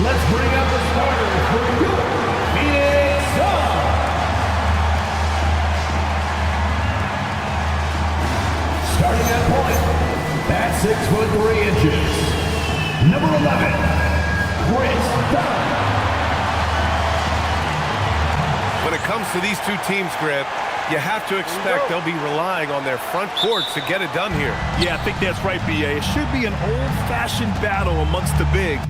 Let's bring up the starters for your Phoenix Suns. Starting at point, at 6'3" number 11, Chris Dunn. When it comes to these two teams, Grant, you have to expect they'll be relying on their front court to get it done here. Yeah, I think that's right, B.A. It should be an old-fashioned battle amongst the big.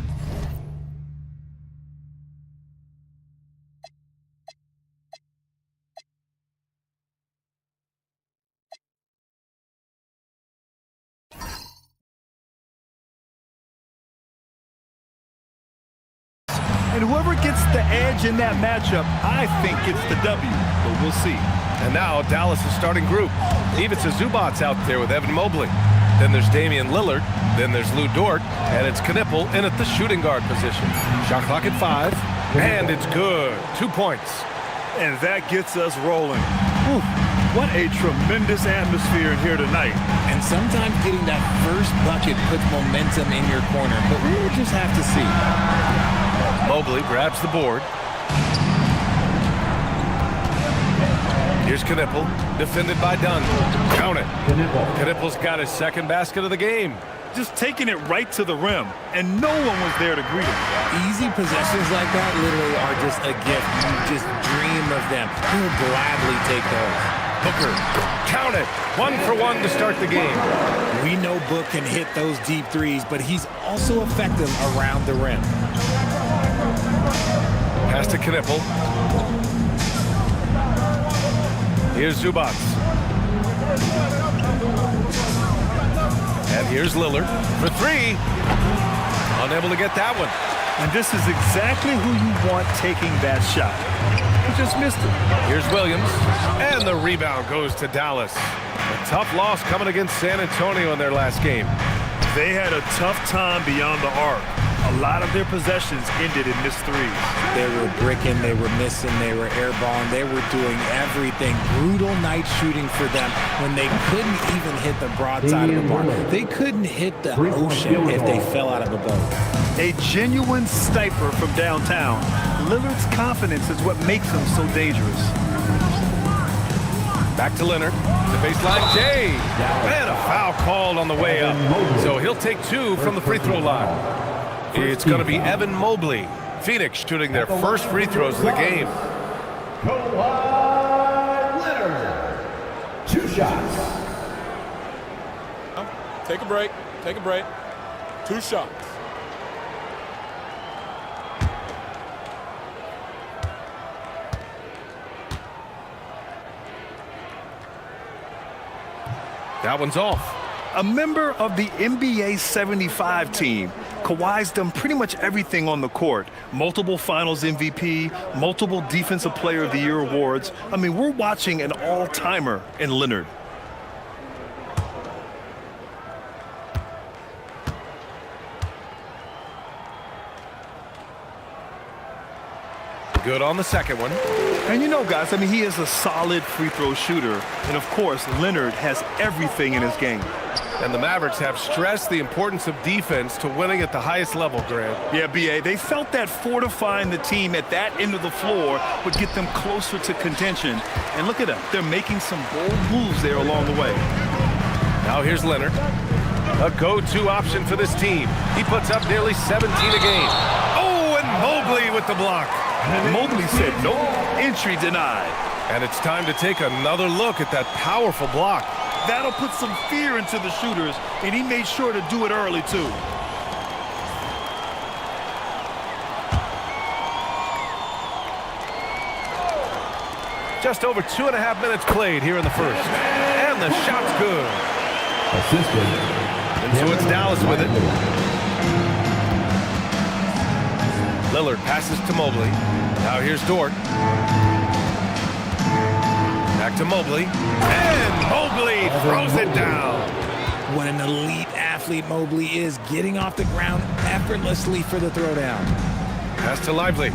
And whoever gets the edge in that matchup, I think gets the W, but we'll see. And now Dallas' starting group. Ivica Zubac's out there with Evan Mobley. Then there's Damian Lillard. Then there's Lou Dort. And it's Knipple in at the shooting guard position. Shot clock at 5. And it's good. 2 points. And that gets us rolling. Whew, what a tremendous atmosphere in here tonight. And sometimes getting that first bucket puts momentum in your corner, but we'll just have to see. Mobley grabs the board. Here's Knipple, defended by Dunn. Count it. Knipple's got his second basket of the game. Just taking it right to the rim, and no one was there to greet him. Easy possessions like that literally are just a gift. You just dream of them. He'll gladly take those. Booker, count it. 1 for 1 to start the game. We know Book can hit those deep threes, but he's also effective around the rim. Pass to Knipple. Here's Zubac. And here's Lillard for 3. Unable to get that one. And this is exactly who you want taking that shot. He just missed it. Here's Williams. And the rebound goes to Dallas. A tough loss coming against San Antonio in their last game. They had a tough time beyond the arc. A lot of their possessions ended in missed threes. They were bricking, they were missing, they were airballing, they were doing everything. Brutal night shooting for them when they couldn't even hit the broadside of the bar. They couldn't hit the ocean if they fell out of a boat. A genuine sniper from downtown. Lillard's confidence is what makes him so dangerous. Back to Leonard. The baseline, Jay. And a foul called on the way up. So he'll take 2 from the free throw line. It's going to be Evan Mobley. Phoenix shooting their first free throws of the game. Kawhi Leonard. 2 shots. Take a break. Take a break. 2 shots. That one's off. A member of the NBA 75 team, Kawhi's done pretty much everything on the court. Multiple Finals MVP, multiple Defensive Player of the Year awards. I mean, we're watching an all-timer in Leonard. Good on the second one. And you know, guys, I mean, he is a solid free throw shooter. And, of course, Leonard has everything in his game. And the Mavericks have stressed the importance of defense to winning at the highest level, Grant. Yeah, B.A., they felt that fortifying the team at that end of the floor would get them closer to contention. And look at them. They're making some bold moves there along the way. Now here's Leonard. A go-to option for this team. He puts up nearly 17 a game. Oh, and Mobley with the block. Mobley said no, entry denied. And it's time to take another look at that powerful block. That'll put some fear into the shooters, and he made sure to do it early, too. Just over 2.5 minutes played here in the first. And the shot's good. Assisted. And so it's Dallas with it. Lillard passes to Mobley. Now here's Dort. Back to Mobley. And Mobley throws it down. What an elite athlete Mobley is, getting off the ground effortlessly for the throwdown. Pass to Lively.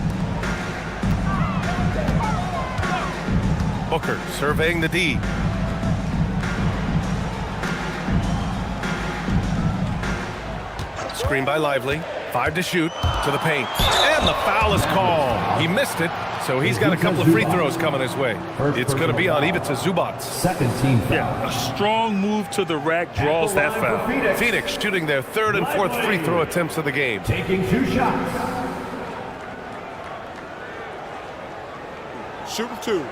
Booker surveying the D. Screen by Lively. 5 to shoot. To to the paint. And the foul is called. He missed it, so he's got a couple of free throws coming his way. It's going to be on Ivica Zubac. Second team foul. Yeah, a strong move to the rack draws that foul. Phoenix shooting their third and fourth free throw attempts of the game. Taking 2 shots. Shooting 2.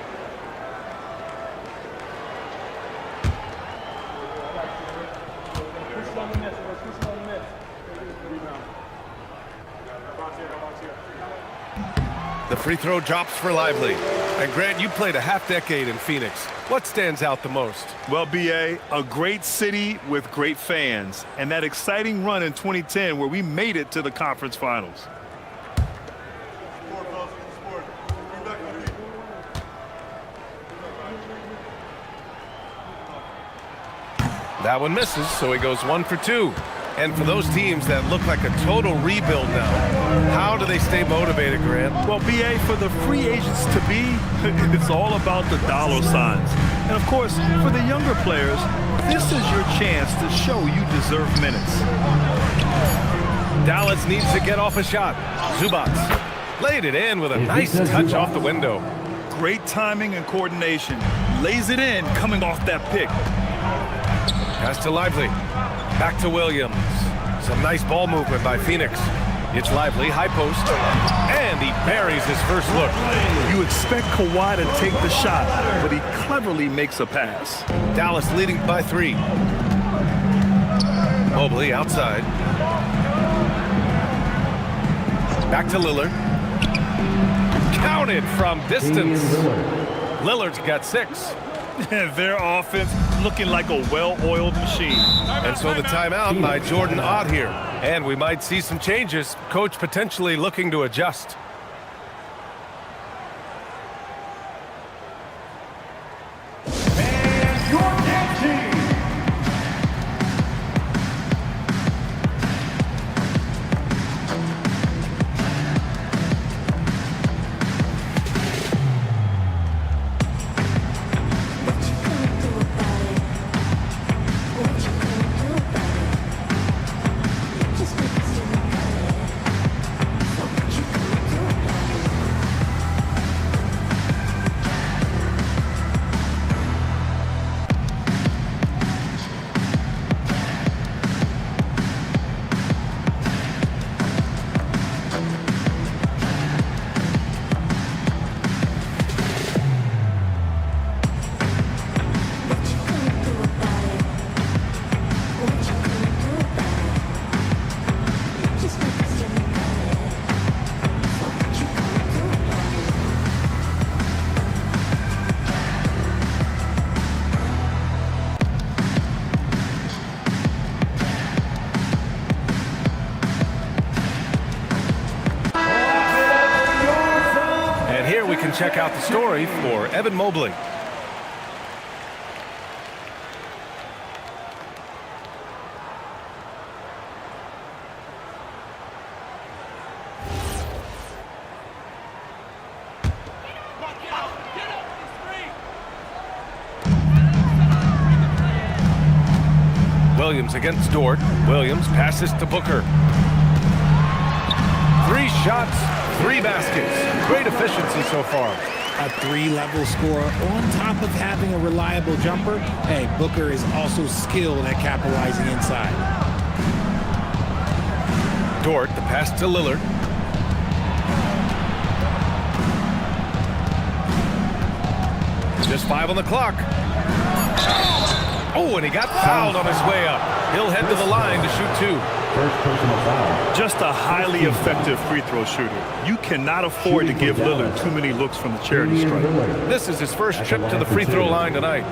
The free throw drops for Lively. And Grant, you played a half-decade in Phoenix. What stands out the most? Well, B.A., a great city with great fans, and that exciting run in 2010 where we made it to the conference finals. That one misses, so he goes 1 for 2. And for those teams that look like a total rebuild now, how do they stay motivated, Grant? Well, B.A., for the free agents to be, it's all about the dollar signs. And, of course, for the younger players, this is your chance to show you deserve minutes. Dallas needs to get off a shot. Zubac laid it in with a nice touch off the window. Great timing and coordination. Lays it in coming off that pick. Pass to Lively. Back to Williams. Some nice ball movement by Phoenix. It's Lively, high post, and he buries his first look. You expect Kawhi to take the shot, but he cleverly makes a pass. Dallas leading by 3. Mobley outside. Back to Lillard. Counted from distance. Lillard's got 6. Their offense looking like a well-oiled machine. And so the timeout by Jordan Ott here. And we might see some changes. Coach potentially looking to adjust. And your team. Check out the story for Evan Mobley. Williams against Dort. Williams passes to Booker. 3 shots, 3 baskets. Great efficiency so far. A 3-level scorer on top of having a reliable jumper. Hey, Booker is also skilled at capitalizing inside. Dort, the pass to Lillard. Just 5 on the clock. Oh, and he got fouled on his way up. He'll head to the line to shoot 2. First personal foul. Just a highly effective free throw shooter. You cannot afford to give Lillard too many looks from the charity stripe. This is his first trip to the free throw line tonight.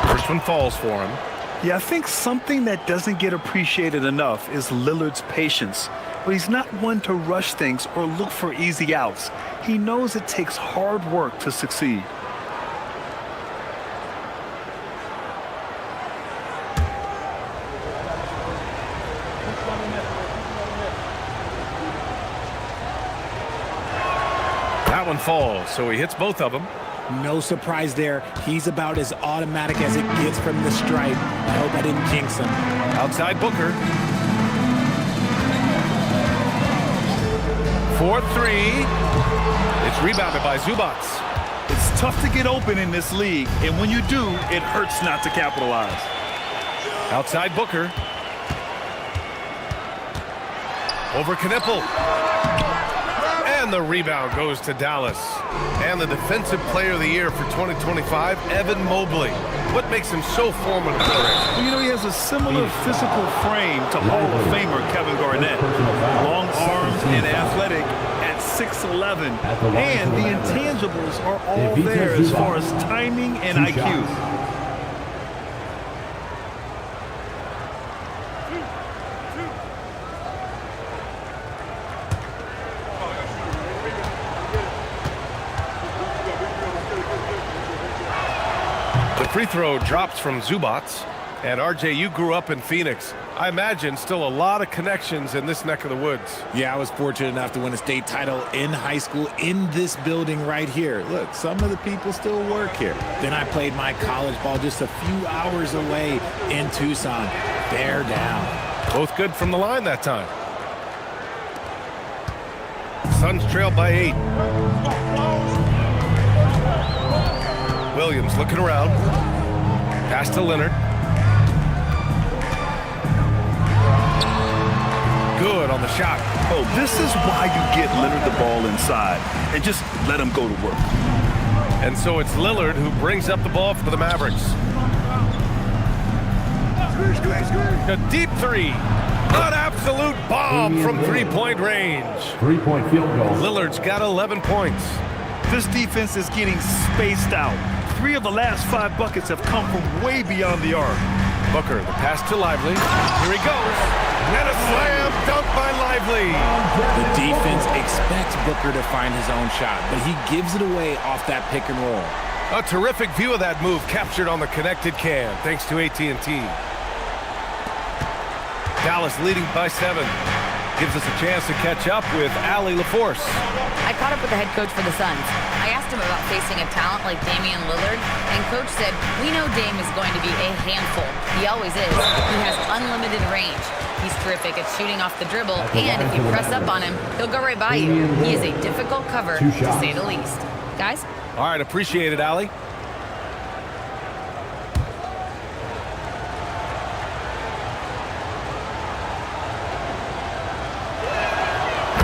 First one falls for him. Yeah, I think something that doesn't get appreciated enough is Lillard's patience. But he's not one to rush things or look for easy outs. He knows it takes hard work to succeed. one falls, so he hits both of them. No surprise there. He's about as automatic as it gets from the stripe. I hope I didn't jinx him. Outside Booker. 4-3. It's rebounded by Zubac. It's tough to get open in this league, and when you do, it hurts not to capitalize. Outside Booker. Over Knipple. And the rebound goes to Dallas. And the Defensive Player of the Year for 2025, Evan Mobley. What makes him so formidable? Well, you know, he has a similar physical frame to Hall of Famer Kevin Garnett. Long arms and athletic at 6'11". And the intangibles are all there as far as timing and IQ. Free throw drops from Zubac. And RJ, you grew up in Phoenix. I imagine still a lot of connections in this neck of the woods. Yeah, I was fortunate enough to win a state title in high school in this building right here. Look, some of the people still work here. Then I played my college ball just a few hours away in Tucson. They're down. Both good from the line that time. Suns trail by 8. Williams looking around. Pass to Leonard. Good on the shot. Oh, this is why you get Leonard the ball inside and just let him go to work. And so it's Lillard who brings up the ball for the Mavericks. A deep three. An absolute bomb from three-point range. 3-point field goal. Lillard's got 11 points. This defense is getting spaced out. 3 of the last 5 buckets have come from way beyond the arc. Booker, the pass to Lively. Here he goes. And a slam dunk by Lively. The defense expects Booker to find his own shot, but he gives it away off that pick and roll. A terrific view of that move captured on the connected cam, thanks to AT&T. Dallas leading by 7. Gives us a chance to catch up with Allie LaForce. I caught up with the head coach for the Suns. I asked him about facing a talent like Damian Lillard, and coach said, we know Dame is going to be a handful. He always is. He has unlimited range. He's terrific at shooting off the dribble, and if you press up on him, he'll go right by you. He is a difficult cover, to say the least. Guys? All right, appreciate it, Allie.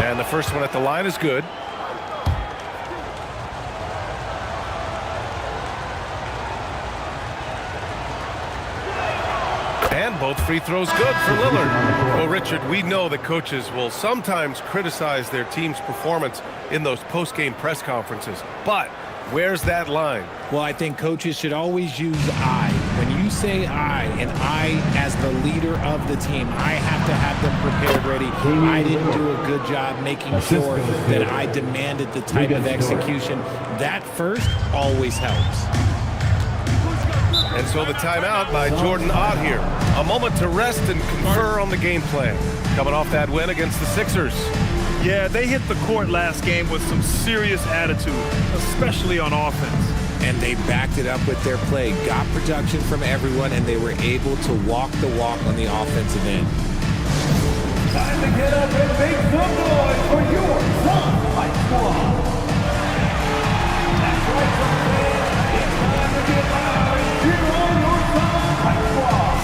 And the first one at the line is good. And both free throws good for Lillard. Well, Richard, we know that coaches will sometimes criticize their team's performance in those post-game press conferences. But where's that line? Well, I think coaches should always use I. When you say I, and I as the leader of the team, I have to have them prepared ready. I didn't do a good job making sure that I demanded the type of execution. That first always helps. And so the timeout by Jordan Ott here. A moment to rest and confer on the game plan. Coming off that win against the Sixers. Yeah, they hit the court last game with some serious attitude, especially on offense. And they backed it up with their play, got production from everyone, and they were able to walk the walk on the offensive end. Time to get up and make some noise for your Suns Fight Squad. That's right, Suns fans. It's time to get loud and cheer on your Suns Fight Squad.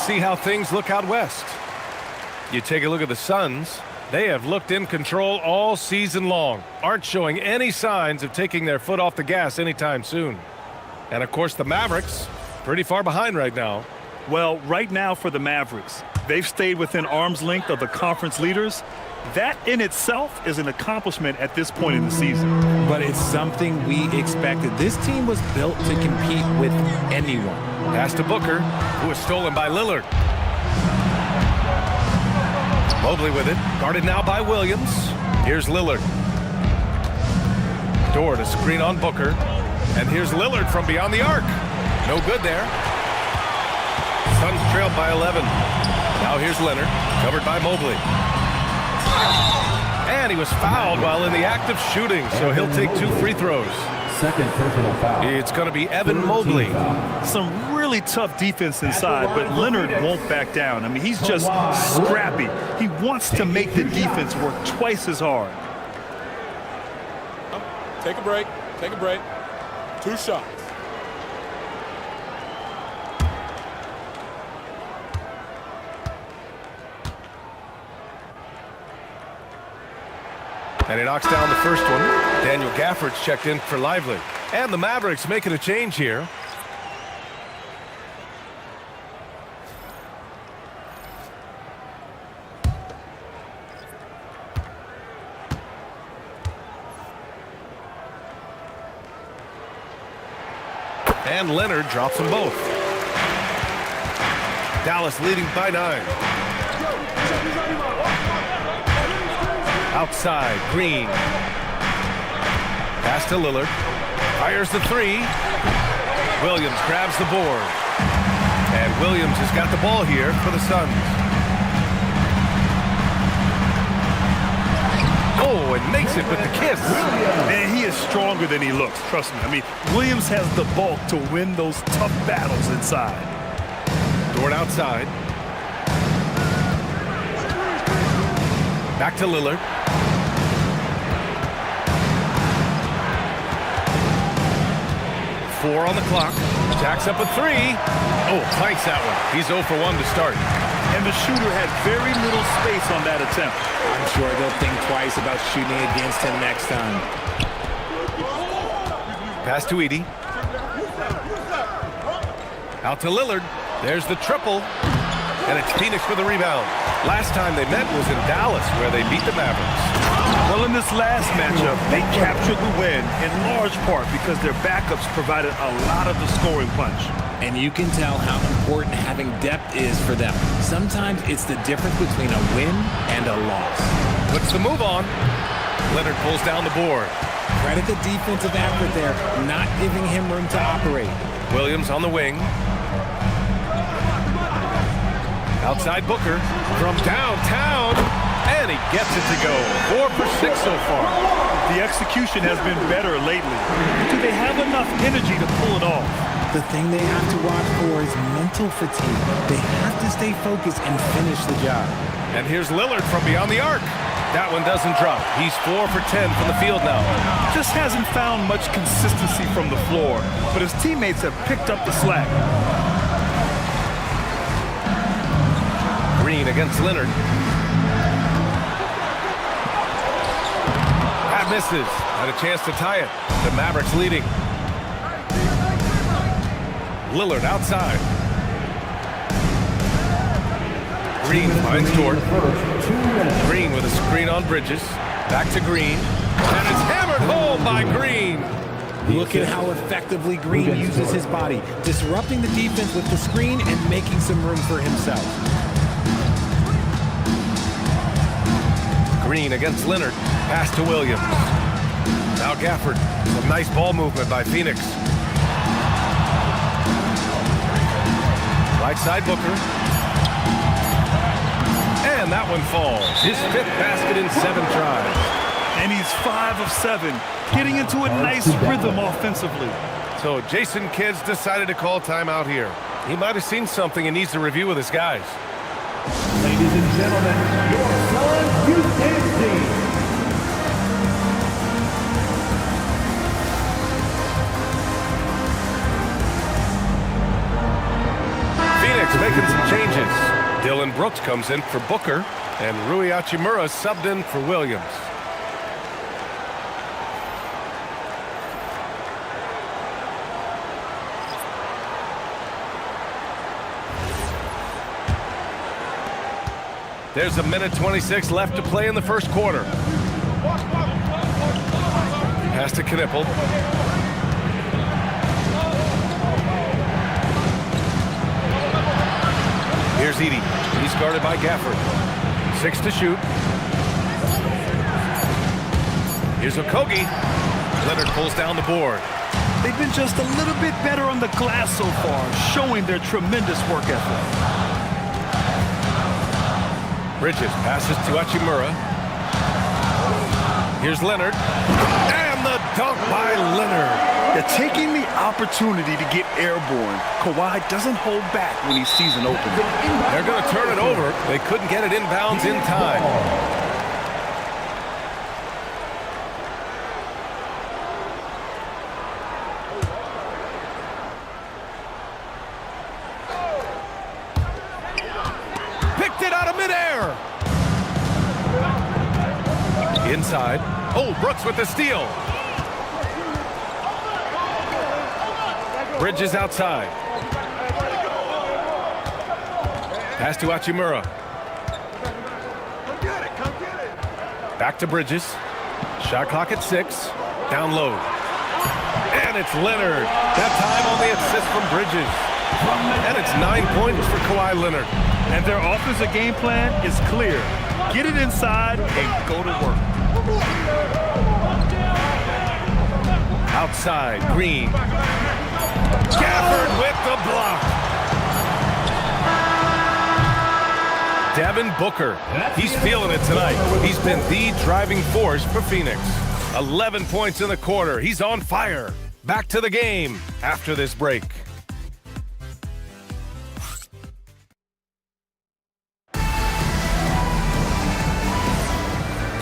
see how things look out west. You take a look at the Suns. They have looked in control all season long, aren't showing any signs of taking their foot off the gas anytime soon. And of course the Mavericks, pretty far behind right now. Well, right now for the Mavericks, they've stayed within arm's length of the conference leaders. That in itself is an accomplishment at this point in the season. But it's something we expected. This team was built to compete with anyone. Pass to Booker, who is stolen by Lillard. Mobley with it, guarded now by Williams. Here's Lillard. Dort to screen on Booker. And here's Lillard from beyond the arc. No good there. Suns trailed by 11. Now here's Leonard, covered by Mobley. And he was fouled while in the act of shooting, so he'll take 2 free throws. Second personal foul. It's going to be Evan Mobley. Some really tough defense inside, but Leonard won't back down. I mean, he's just scrappy. He wants to make the defense work twice as hard. Take a break. Take a break. 2 shots. And he knocks down the first one. Daniel Gafford's checked in for Lively. And the Mavericks making a change here. And Leonard drops them both. Dallas leading by 9. Outside, Green. Pass to Lillard. Fires the 3. Williams grabs the board. And Williams has got the ball here for the Suns. Oh, and makes it with the kiss. Man, he is stronger than he looks, trust me. I mean, Williams has the bulk to win those tough battles inside. Dort outside. Back to Lillard. Four on the clock. Jacks up a 3. Oh, planks that one. He's 0 for 1 to start. And the shooter had very little space on that attempt. I'm sure they'll think twice about shooting against him next time. Pass to Edey. Out to Lillard. There's the triple. And it's Phoenix for the rebound. Last time they met was in Dallas, where they beat the Mavericks. Well, in this last matchup, they captured the win in large part because their backups provided a lot of the scoring punch. And you can tell how important having depth is for them. Sometimes it's the difference between a win and a loss. Puts the move on. Leonard pulls down the board. Credit the defensive effort there, not giving him room to operate. Williams on the wing. Outside Booker from downtown, and he gets it to go. 4 for 6 so far. The execution has been better lately. Do they have enough energy to pull it off? The thing they have to watch for is mental fatigue. They have to stay focused and finish the job. And here's Lillard from beyond the arc. That one doesn't drop. He's 4 for 10 from the field now. Just hasn't found much consistency from the floor, but his teammates have picked up the slack. Green against Leonard. That misses. Had a chance to tie it. The Mavericks leading. Lillard outside. Green finds Dort. Green with a screen on Bridges. Back to Green. And it's hammered home by Green. Look at how effectively Green uses his body, disrupting the defense with the screen and making some room for himself. Green against Leonard. Pass to Williams. Now Gafford. Some nice ball movement by Phoenix. Right side Booker. And that one falls. His 5th basket in 7 tries. And he's 5 of 7, getting into a nice rhythm offensively. So Jason Kidd's decided to call timeout here. He might have seen something and needs to review with his guys. Ladies and gentlemen, your Suns Houston team. Phoenix making some changes. Brooks comes in for Booker, and Rui Hachimura subbed in for Williams. There's a minute 26 left to play in the first quarter. Pass to Knipple. Here's Edey. He's guarded by Gafford. 6 to shoot. Here's Okogie. Leonard pulls down the board. They've been just a little bit better on the glass so far, showing their tremendous work ethic. Bridges passes to Hachimura. Here's Leonard. And the dunk by Leonard. They're taking the opportunity to get airborne. Kawhi doesn't hold back when he sees an opening. They're going to turn it over. They couldn't get it inbounds in time. Picked it out of midair. Inside. Oh, Brooks with the steal. Bridges outside. Pass to Hachimura. Back to Bridges. Shot clock at 6. Down low. And it's Leonard. That time on the assist from Bridges. And it's 9 points for Kawhi Leonard. And their offensive game plan is clear. Get it inside and go to work. Outside, Green. Gafford with the block. Devin Booker. He's feeling it tonight. He's been the driving force for Phoenix. 11 points in the quarter. He's on fire. Back to the game after this break.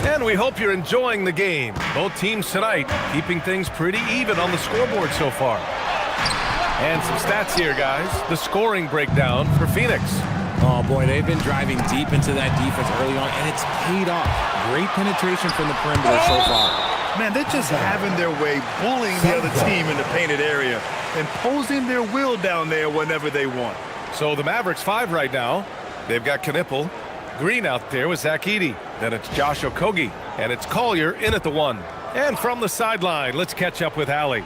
And we hope you're enjoying the game. Both teams tonight keeping things pretty even on the scoreboard so far. And some stats here, guys. The scoring breakdown for Phoenix. Oh, boy, they've been driving deep into that defense early on, and it's paid off. Great penetration from the perimeter so far. Man, they're just having their way, bullying the other team in the painted area, imposing their will down there whenever they want. So the Mavericks 5 right now. They've got Knipple. Green out there with Zach Edey. Then it's Josh Okogie. And it's Collier in at the 1. And from the sideline, let's catch up with Allie.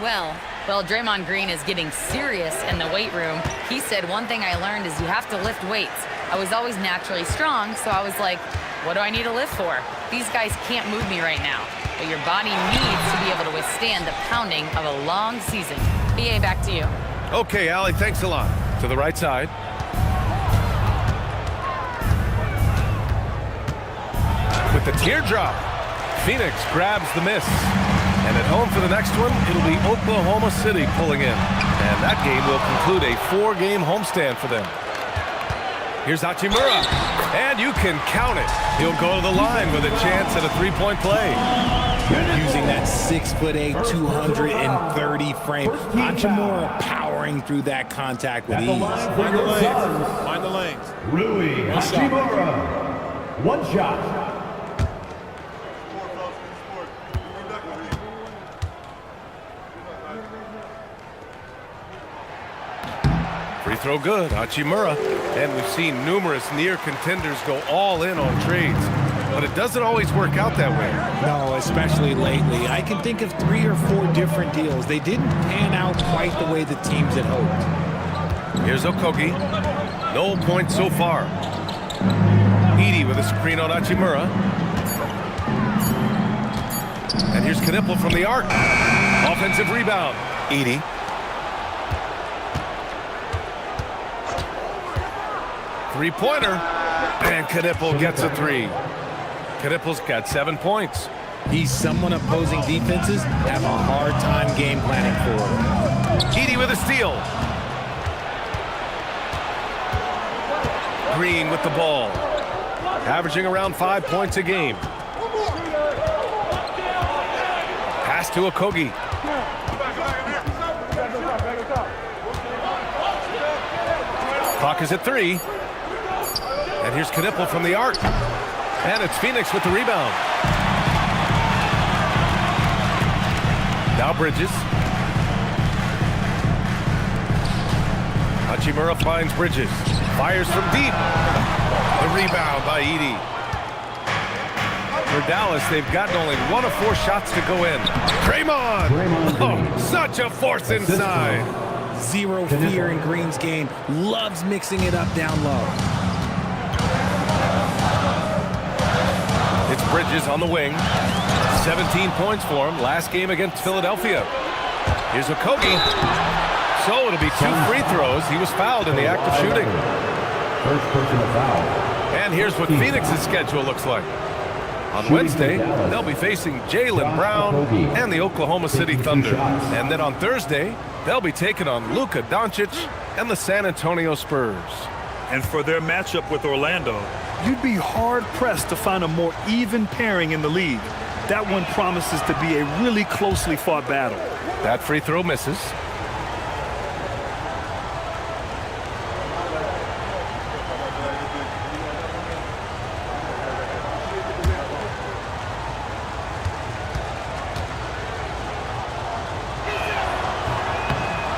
Well, Draymond Green is getting serious in the weight room. He said, one thing I learned is you have to lift weights. I was always naturally strong, so I was like, what do I need to lift for? These guys can't move me right now. But your body needs to be able to withstand the pounding of a long season. BA, back to you. Okay, Allie, thanks a lot. To the right side. With the teardrop, Phoenix grabs the miss. And at home for the next one, it'll be Oklahoma City pulling in. And that game will conclude a 4-game homestand for them. Here's Hachimura. And you can count it. He'll go to the line with a chance at a 3-point play. Using that 6'8", 230 frame. Hachimura powering through that contact with ease. Find the lanes. Find the lanes. Rui Hachimura. One shot. Free throw good, Hachimura. And we've seen numerous near contenders go all in on trades. But it doesn't always work out that way. No, especially lately. I can think of 3 or 4 different deals. They didn't pan out quite the way the teams had hoped. Here's Okogie. No points so far. Edey with a screen on Hachimura. And here's Knipple from the arc. Offensive rebound. Edey. Three-pointer. And Knipple gets a 3. Knipple's got 7 points. He's someone opposing defenses have a hard time game planning for. Edey with a steal. Green with the ball. Averaging around 5 points a game. Pass to Okogie. Clock is at 3. And here's Knipple from the arc. And it's Phoenix with the rebound. Now Bridges. Hachimura finds Bridges. Fires from deep. The rebound by Edey. For Dallas, they've gotten only 1 of 4 shots to go in. Draymond! Oh, such a force inside. Zero fear in Green's game. Loves mixing it up down low. It's Bridges on the wing. 17 points for him. Last game against Philadelphia. Here's Okogie. So it'll be 2 free throws. He was fouled in the act of shooting. First personal foul. And here's what Phoenix's schedule looks like. On Wednesday, they'll be facing Jaylen Brown and the Oklahoma City Thunder. And then on Thursday, they'll be taking on Luka Doncic and the San Antonio Spurs. And for their matchup with Orlando, you'd be hard-pressed to find a more even pairing in the league. That one promises to be a really closely fought battle. That free throw misses.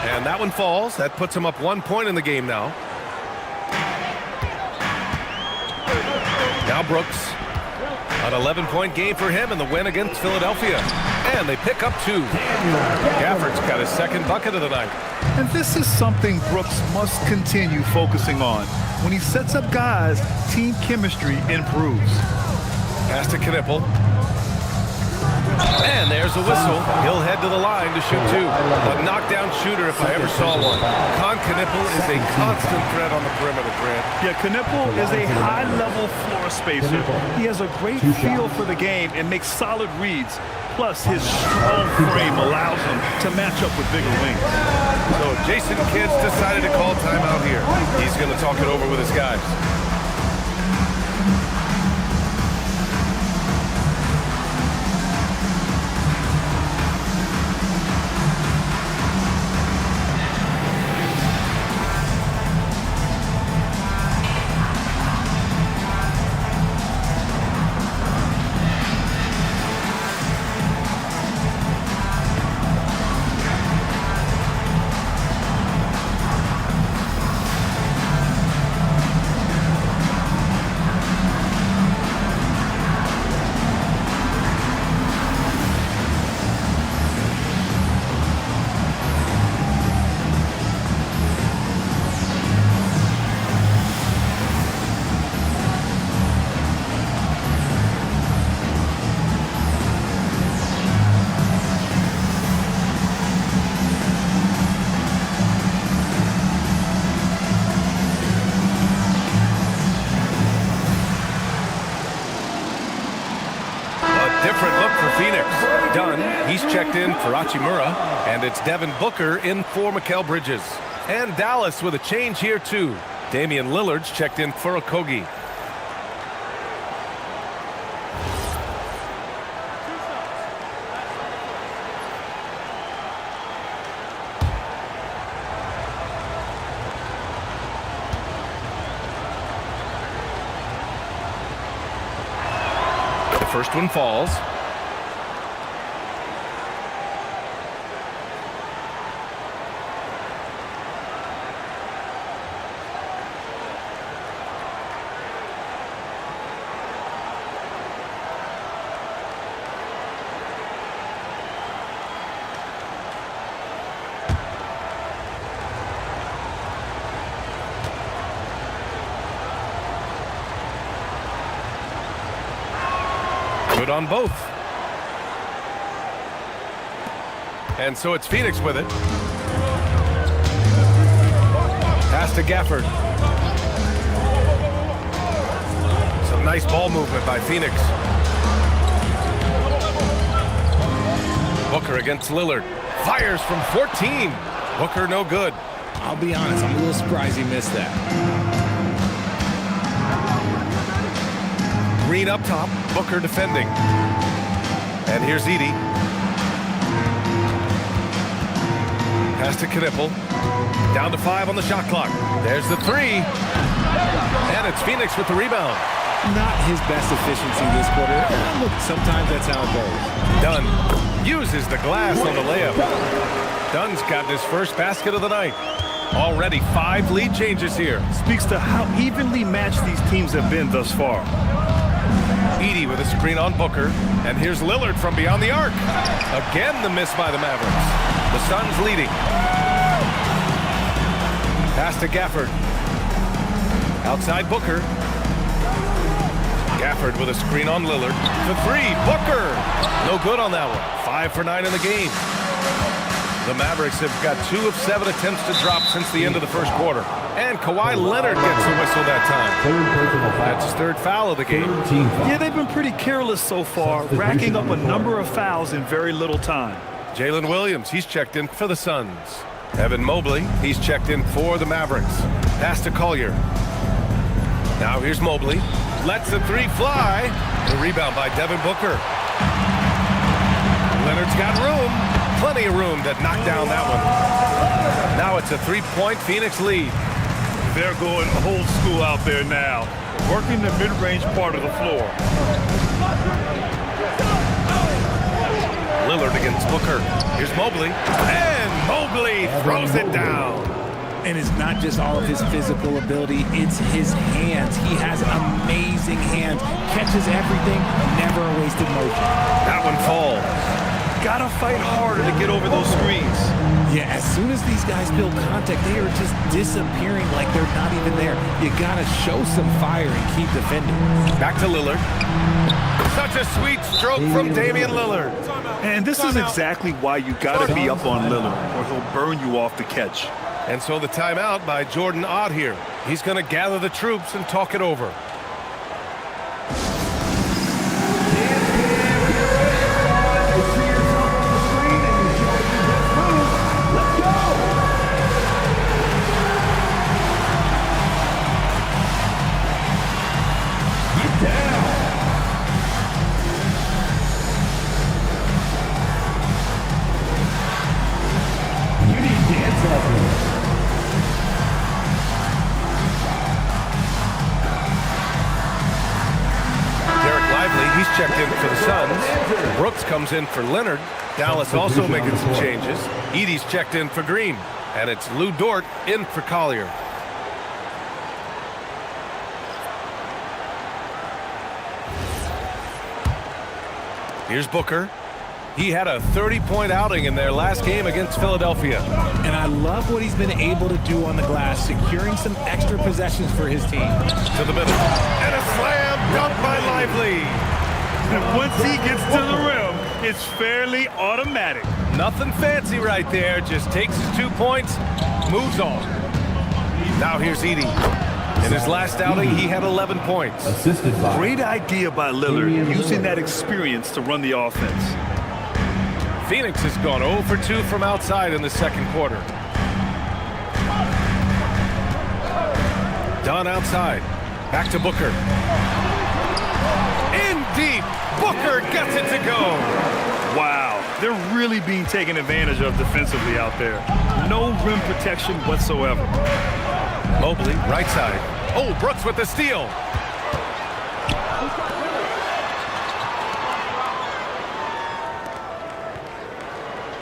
And that one falls. That puts him up 1 point in the game now. Now Brooks. An 11-point game for him in the win against Philadelphia. And they pick up 2. Gafford's got his second bucket of the night. And this is something Brooks must continue focusing on. When he sets up guys, team chemistry improves. Pass to Knipple. And there's a whistle. He'll head to the line to shoot 2. A knockdown shooter if I ever saw one. Kon Knipple is a constant threat on the perimeter, Grant. Yeah, Knipple is a high-level floor spacer. He has a great feel for the game and makes solid reads. Plus, his strong frame allows him to match up with bigger wings. So Jason Kidd's decided to call timeout here. He's going to talk it over with his guys. Different look for Phoenix. Dunn, he's checked in for Hachimura, and it's Devin Booker in for Mikal Bridges. And Dallas with a change here too. Damian Lillard's checked in for Okogie. First one falls. Good on both. And so it's Phoenix with it. Pass to Gafford. Some nice ball movement by Phoenix. Booker against Lillard. Fires from 14. Booker no good. I'll be honest, I'm a little surprised he missed that. Green up top, Booker defending. And here's Edey. Pass to Knipple. Down to 5 on the shot clock. There's the 3. And it's Phoenix with the rebound. Not his best efficiency this quarter. Look, sometimes that's how it goes. Dunn uses the glass on the layup. Dunn's gotten his first basket of the night. Already 5 lead changes here. Speaks to how evenly matched these teams have been thus far. Edey with a screen on Booker. And here's Lillard from beyond the arc. Again, the miss by the Mavericks. The Suns leading. Pass to Gafford. Outside Booker. Gafford with a screen on Lillard. The 3, Booker. No good on that one. 5 for 9 in the game. The Mavericks have got 2 of 7 attempts to drop since the end of the first quarter. And Kawhi Leonard gets a whistle that time. That's his 3rd foul of the game. Yeah, they've been pretty careless so far, racking up a number of fouls in very little time. Jalen Williams, he's checked in for the Suns. Evan Mobley, he's checked in for the Mavericks. Pass to Collier. Now here's Mobley. Lets the 3 fly. The rebound by Devin Booker. Leonard's got room. Plenty of room to knock down that one. Now it's a 3-point Phoenix lead. They're going old school out there now, working the mid-range part of the floor. Lillard against Booker. Here's Mobley. And Mobley throws it down. And it's not just all of his physical ability, it's his hands. He has amazing hands. Catches everything, never a wasted motion. That one falls. Gotta fight harder to get over those screens. Yeah, as soon as these guys build contact, they are just disappearing like they're not even there. You gotta show some fire and keep defending. Back to Lillard. Such a sweet stroke from Damian Lillard. And this is exactly why you gotta be up on Lillard, or he'll burn you off the catch. And so the timeout by Jordan Ott here. He's going to gather the troops and talk it over. He's checked in for the Suns. Brooks comes in for Leonard. Dallas also making some changes. Edey's checked in for Green. And it's Lou Dort in for Collier. Here's Booker. He had a 30-point outing in their last game against Philadelphia. And I love what he's been able to do on the glass, securing some extra possessions for his team. To the middle. And a slam dunk by Lively. And once he gets to the rim, it's fairly automatic. Nothing fancy right there. Just takes his 2 points, moves on. Now here's Edey. In his last outing, he had 11 points. Assisted by. Great idea by Lillard, using that experience to run the offense. Phoenix has gone 0 for 2 from outside in the second quarter. Dunn outside. Back to Booker. In deep. Booker gets it to go. Wow, they're really being taken advantage of defensively out there. No rim protection whatsoever. Mobley, right side. Oh, Brooks with the steal.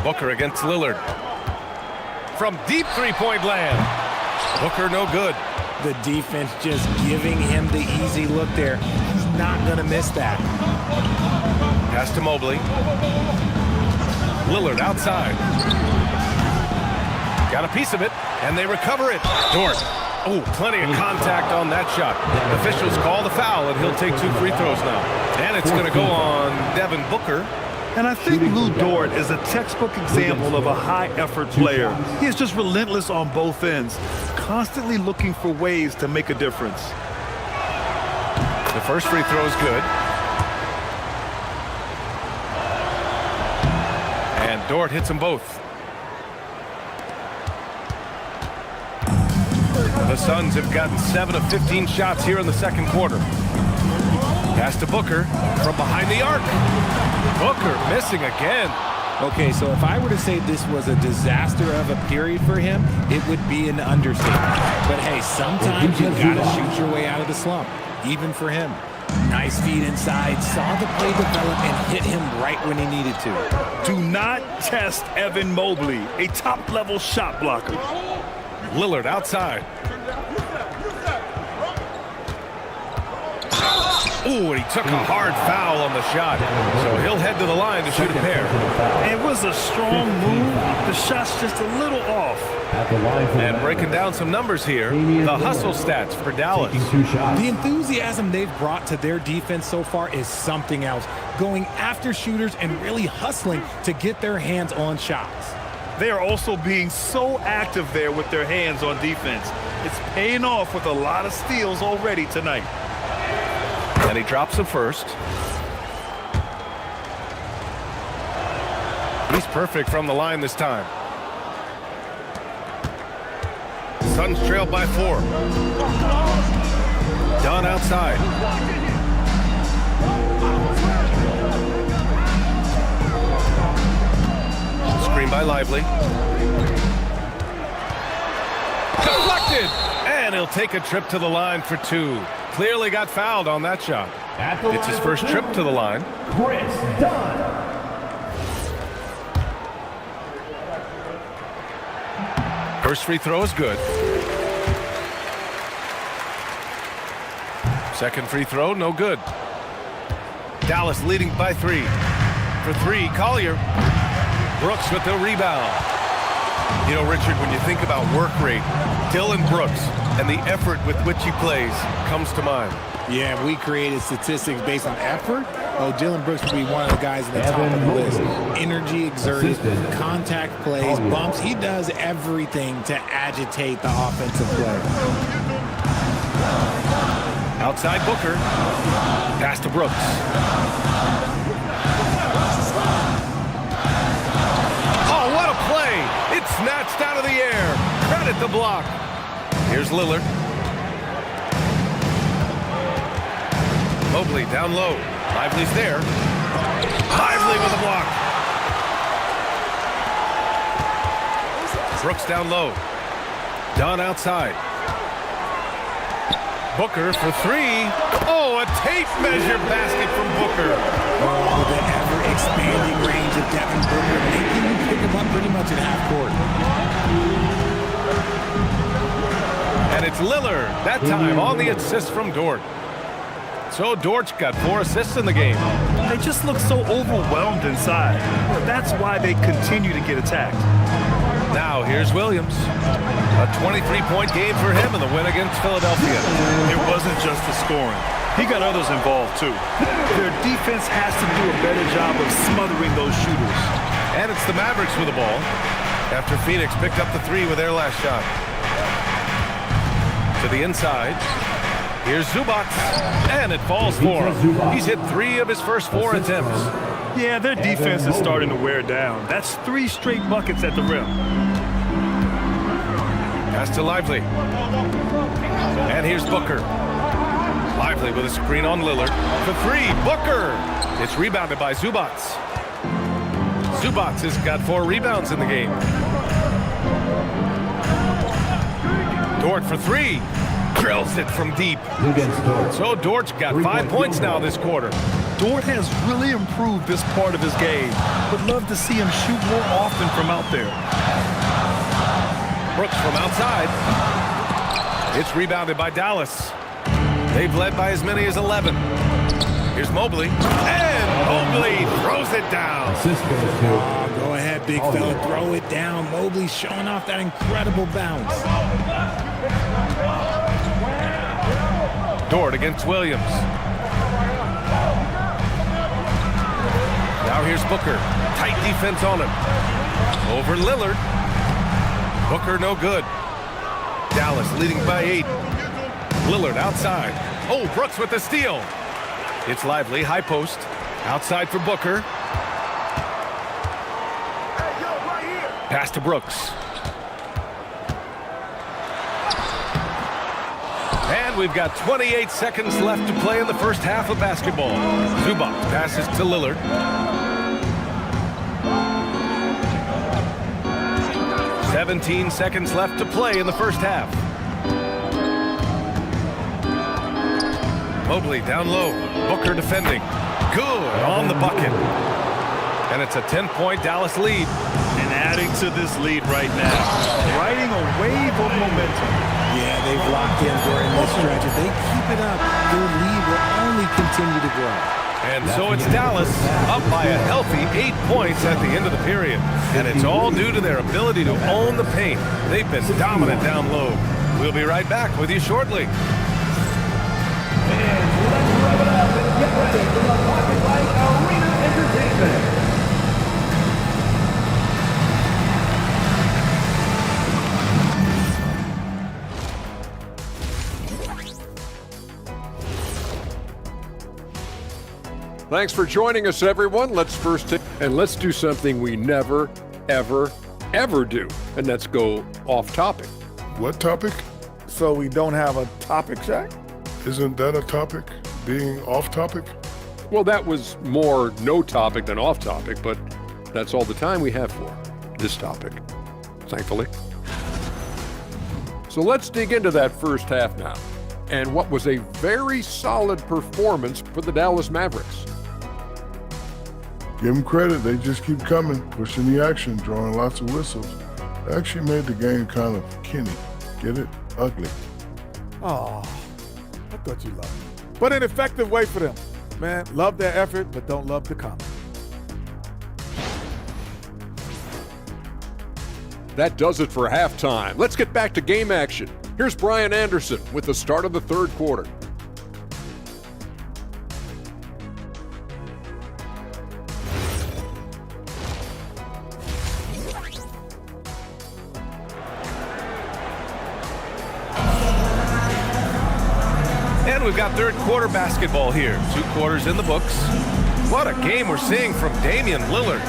Booker against Lillard. From deep three-point land. Booker no good. The defense just giving him the easy look there. He's not going to miss that. Pass to Mobley. Lillard outside. Got a piece of it, and they recover it. Dort. Oh, plenty of contact on that shot. Officials call the foul, and he'll take 2 free throws now. And it's going to go on Devin Booker. And I think Lou Dort is a textbook example of a high-effort player. He is just relentless on both ends, constantly looking for ways to make a difference. The first free throw is good. And Dort hits them both. The Suns have gotten 7 of 15 shots here in the second quarter. Pass to Booker from behind the arc. Booker missing again. Okay, so if I were to say this was a disaster of a period for him, it would be an understatement. But hey, sometimes you gotta shoot your way out of the slump, even for him. Nice feed inside, saw the play develop and hit him right when he needed to. Do not test Evan Mobley, a top-level shot blocker. Lillard outside. Ooh, and he took a hard foul on the shot. So he'll head to the line to shoot a pair. It was a strong move. The shot's just a little off. And breaking down some numbers here, the hustle stats for Dallas. The enthusiasm they've brought to their defense so far is something else. Going after shooters and really hustling to get their hands on shots. They are also being so active there with their hands on defense. It's paying off with a lot of steals already tonight. And he drops the first. He's perfect from the line this time. Suns trail by 4. Dunn outside. Screen by Lively. Deflected! And he'll take a trip to the line for 2. Clearly got fouled on that shot. It's his first trip to the line. Chris Dunn. First free throw is good. Second free throw, no good. Dallas leading by 3. For 3, Collier. Brooks with the rebound. You know, Richard, when you think about work rate, Dillon Brooks and the effort with which he plays comes to mind. Yeah, we created statistics based on effort. Oh, Dillon Brooks would be one of the guys at the top of the list. Energy exerted, contact plays, bumps. He does everything to agitate the offensive play. Outside Booker. Pass to Brooks. Oh, what a play! It's snatched out of the air. Credit the block. Here's Lillard. Mobley down low. Lively's there. Lively with a block. Brooks down low. Dunn outside. Booker for 3. Oh, a tape measure basket from Booker. Oh, the ever-expanding range of Devin Booker, making you pick him up pretty much at half court. And it's Lillard, that time on the assist from Dort. So Dort's got 4 assists in the game. They just look so overwhelmed inside. That's why they continue to get attacked. Now here's Williams. A 23-point game for him in the win against Philadelphia. It wasn't just the scoring. He got others involved, too. Their defense has to do a better job of smothering those shooters. And it's the Mavericks with the ball after Phoenix picked up the 3 with their last shot. To the inside. Here's Zubac, and it falls for him. He's hit 3 of his first 4 attempts. Yeah, their defense is starting to wear down. That's 3 straight buckets at the rim. Pass to Lively. And here's Booker. Lively with a screen on Lillard. For 3, Booker. It's rebounded by Zubac. Zubac has got 4 rebounds in the game. Dort for 3. Drills it from deep. So Dort's got 5 points now this quarter. Dort has really improved this part of his game. Would love to see him shoot more often from out there. Brooks from outside. It's rebounded by Dallas. They've led by as many as 11. Here's Mobley. And Mobley throws it down. Oh, go ahead, big fella. Throw it down. Mobley showing off that incredible bounce. Dort against Williams. Now here's Booker. Tight defense on him. Over Lillard. Booker no good. Dallas leading by 8. Lillard outside. Oh, Brooks with the steal. It's Lively, high post. Outside for Booker. Pass to Brooks. And we've got 28 seconds left to play in the first half of basketball. Zubac passes to Lillard. 17 seconds left to play in the first half. Mobley down low. Booker defending. Good on the bucket. And it's a 10-point Dallas lead. And adding to this lead right now, riding a wave of momentum. Yeah, they've locked in during this stretch. If they keep it up, their lead will only continue to grow. And so it's Dallas up by a healthy 8 points at the end of the period. And it's all due to their ability to own the paint. They've been dominant down low. We'll be right back with you shortly. And let's wrap it up and get ready for the Pocket Light Arena Entertainment. Thanks for joining us, everyone. Let's do something we never, ever, ever do, and that's go off topic. What topic? So we don't have a topic, Shaq? Isn't that a topic? Being off topic? Well, that was more no topic than off topic, but that's all the time we have for this topic, thankfully. So let's dig into that first half now, and what was a very solid performance for the Dallas Mavericks. Give them credit. They just keep coming, pushing the action, drawing lots of whistles. They actually made the game kind of Kenny. Get it? Ugly. Oh, I thought you loved it. But an effective way for them. Man, love their effort, but don't love the comment. That does it for halftime. Let's get back to game action. Here's Brian Anderson with the start of the third quarter. And we've got third quarter basketball here. 2 quarters in the books. What a game we're seeing from Damian Lillard.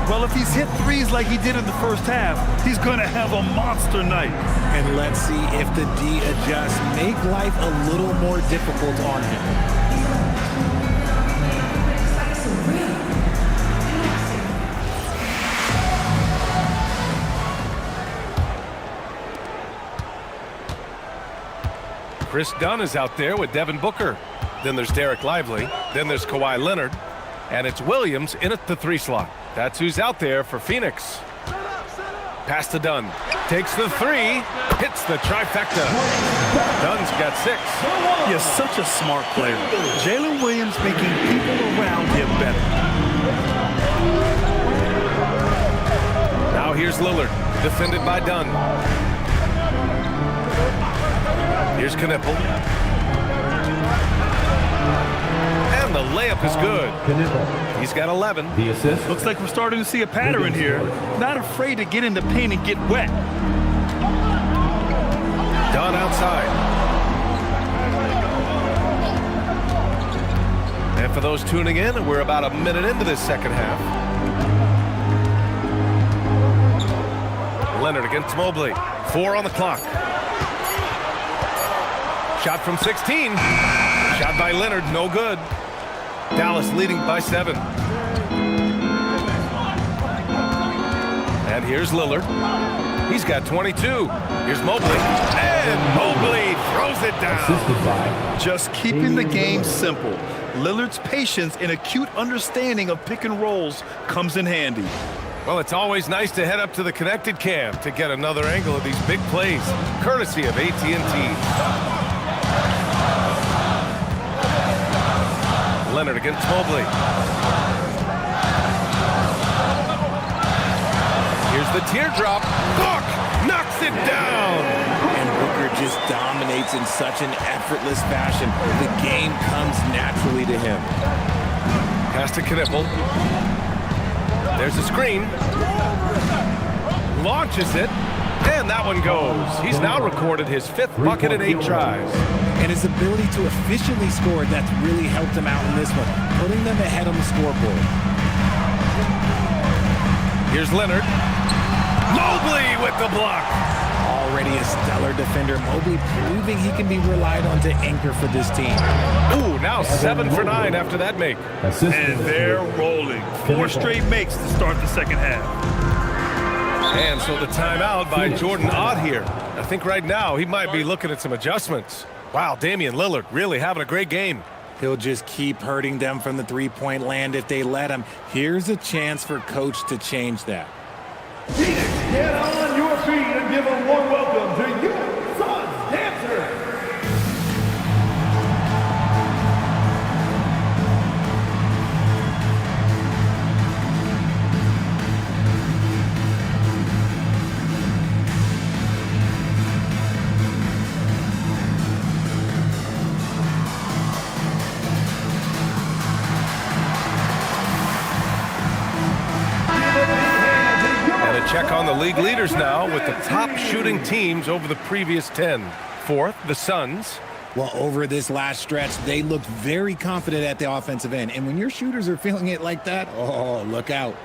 Well, if he's hit threes like he did in the first half, he's going to have a monster night. And let's see if the D adjusts, make life a little more difficult on him. Chris Dunn is out there with Devin Booker. Then there's Derek Lively. Then there's Kawhi Leonard. And it's Williams in at the 3 slot. That's who's out there for Phoenix. Pass to Dunn. Takes the 3. Hits the trifecta. Dunn's got 6. He's such a smart player. Jalen Williams making people around him better. Now here's Lillard. Defended by Dunn. Here's Knipple. And the layup is good. He's got 11. The assist. Looks like we're starting to see a pattern here. Not afraid to get in the paint and get wet. Dunn outside. And for those tuning in, we're about a minute into this second half. Leonard against Mobley. 4 on the clock. Shot from 16. Shot by Leonard, no good. Dallas leading by 7. And here's Lillard. He's got 22. Here's Mobley. And Mobley throws it down. Just keeping the game simple. Lillard's patience and acute understanding of pick and rolls comes in handy. Well, it's always nice to head up to the connected cam to get another angle of these big plays, courtesy of AT&T. Leonard against Mobley. Here's the teardrop. Book knocks it down. And Booker just dominates in such an effortless fashion. The game comes naturally to him. Pass to Knipple. There's a screen. Launches it. And that one goes. He's now recorded his 5th bucket in 8 tries. And his ability to efficiently score, that's really helped him out in this one, putting them ahead on the scoreboard. Here's Leonard. Mobley with the block. Already a stellar defender, Mobley proving he can be relied on to anchor for this team. Ooh, now 7 for 9 after that make. And they're rolling. 4 straight makes to start the second half. And so the timeout by Jordan Ott here. I think right now he might be looking at some adjustments. Wow, Damian Lillard really having a great game. He'll just keep hurting them from the three-point land if they let him. Here's a chance for Coach to change that. Phoenix, get on your feet and give a warm welcome to your Suns dancers. Check on the league leaders now with the top shooting teams over the previous 10. Fourth, the Suns. Well, over this last stretch, they looked very confident at the offensive end. And when your shooters are feeling it like that, oh, look out.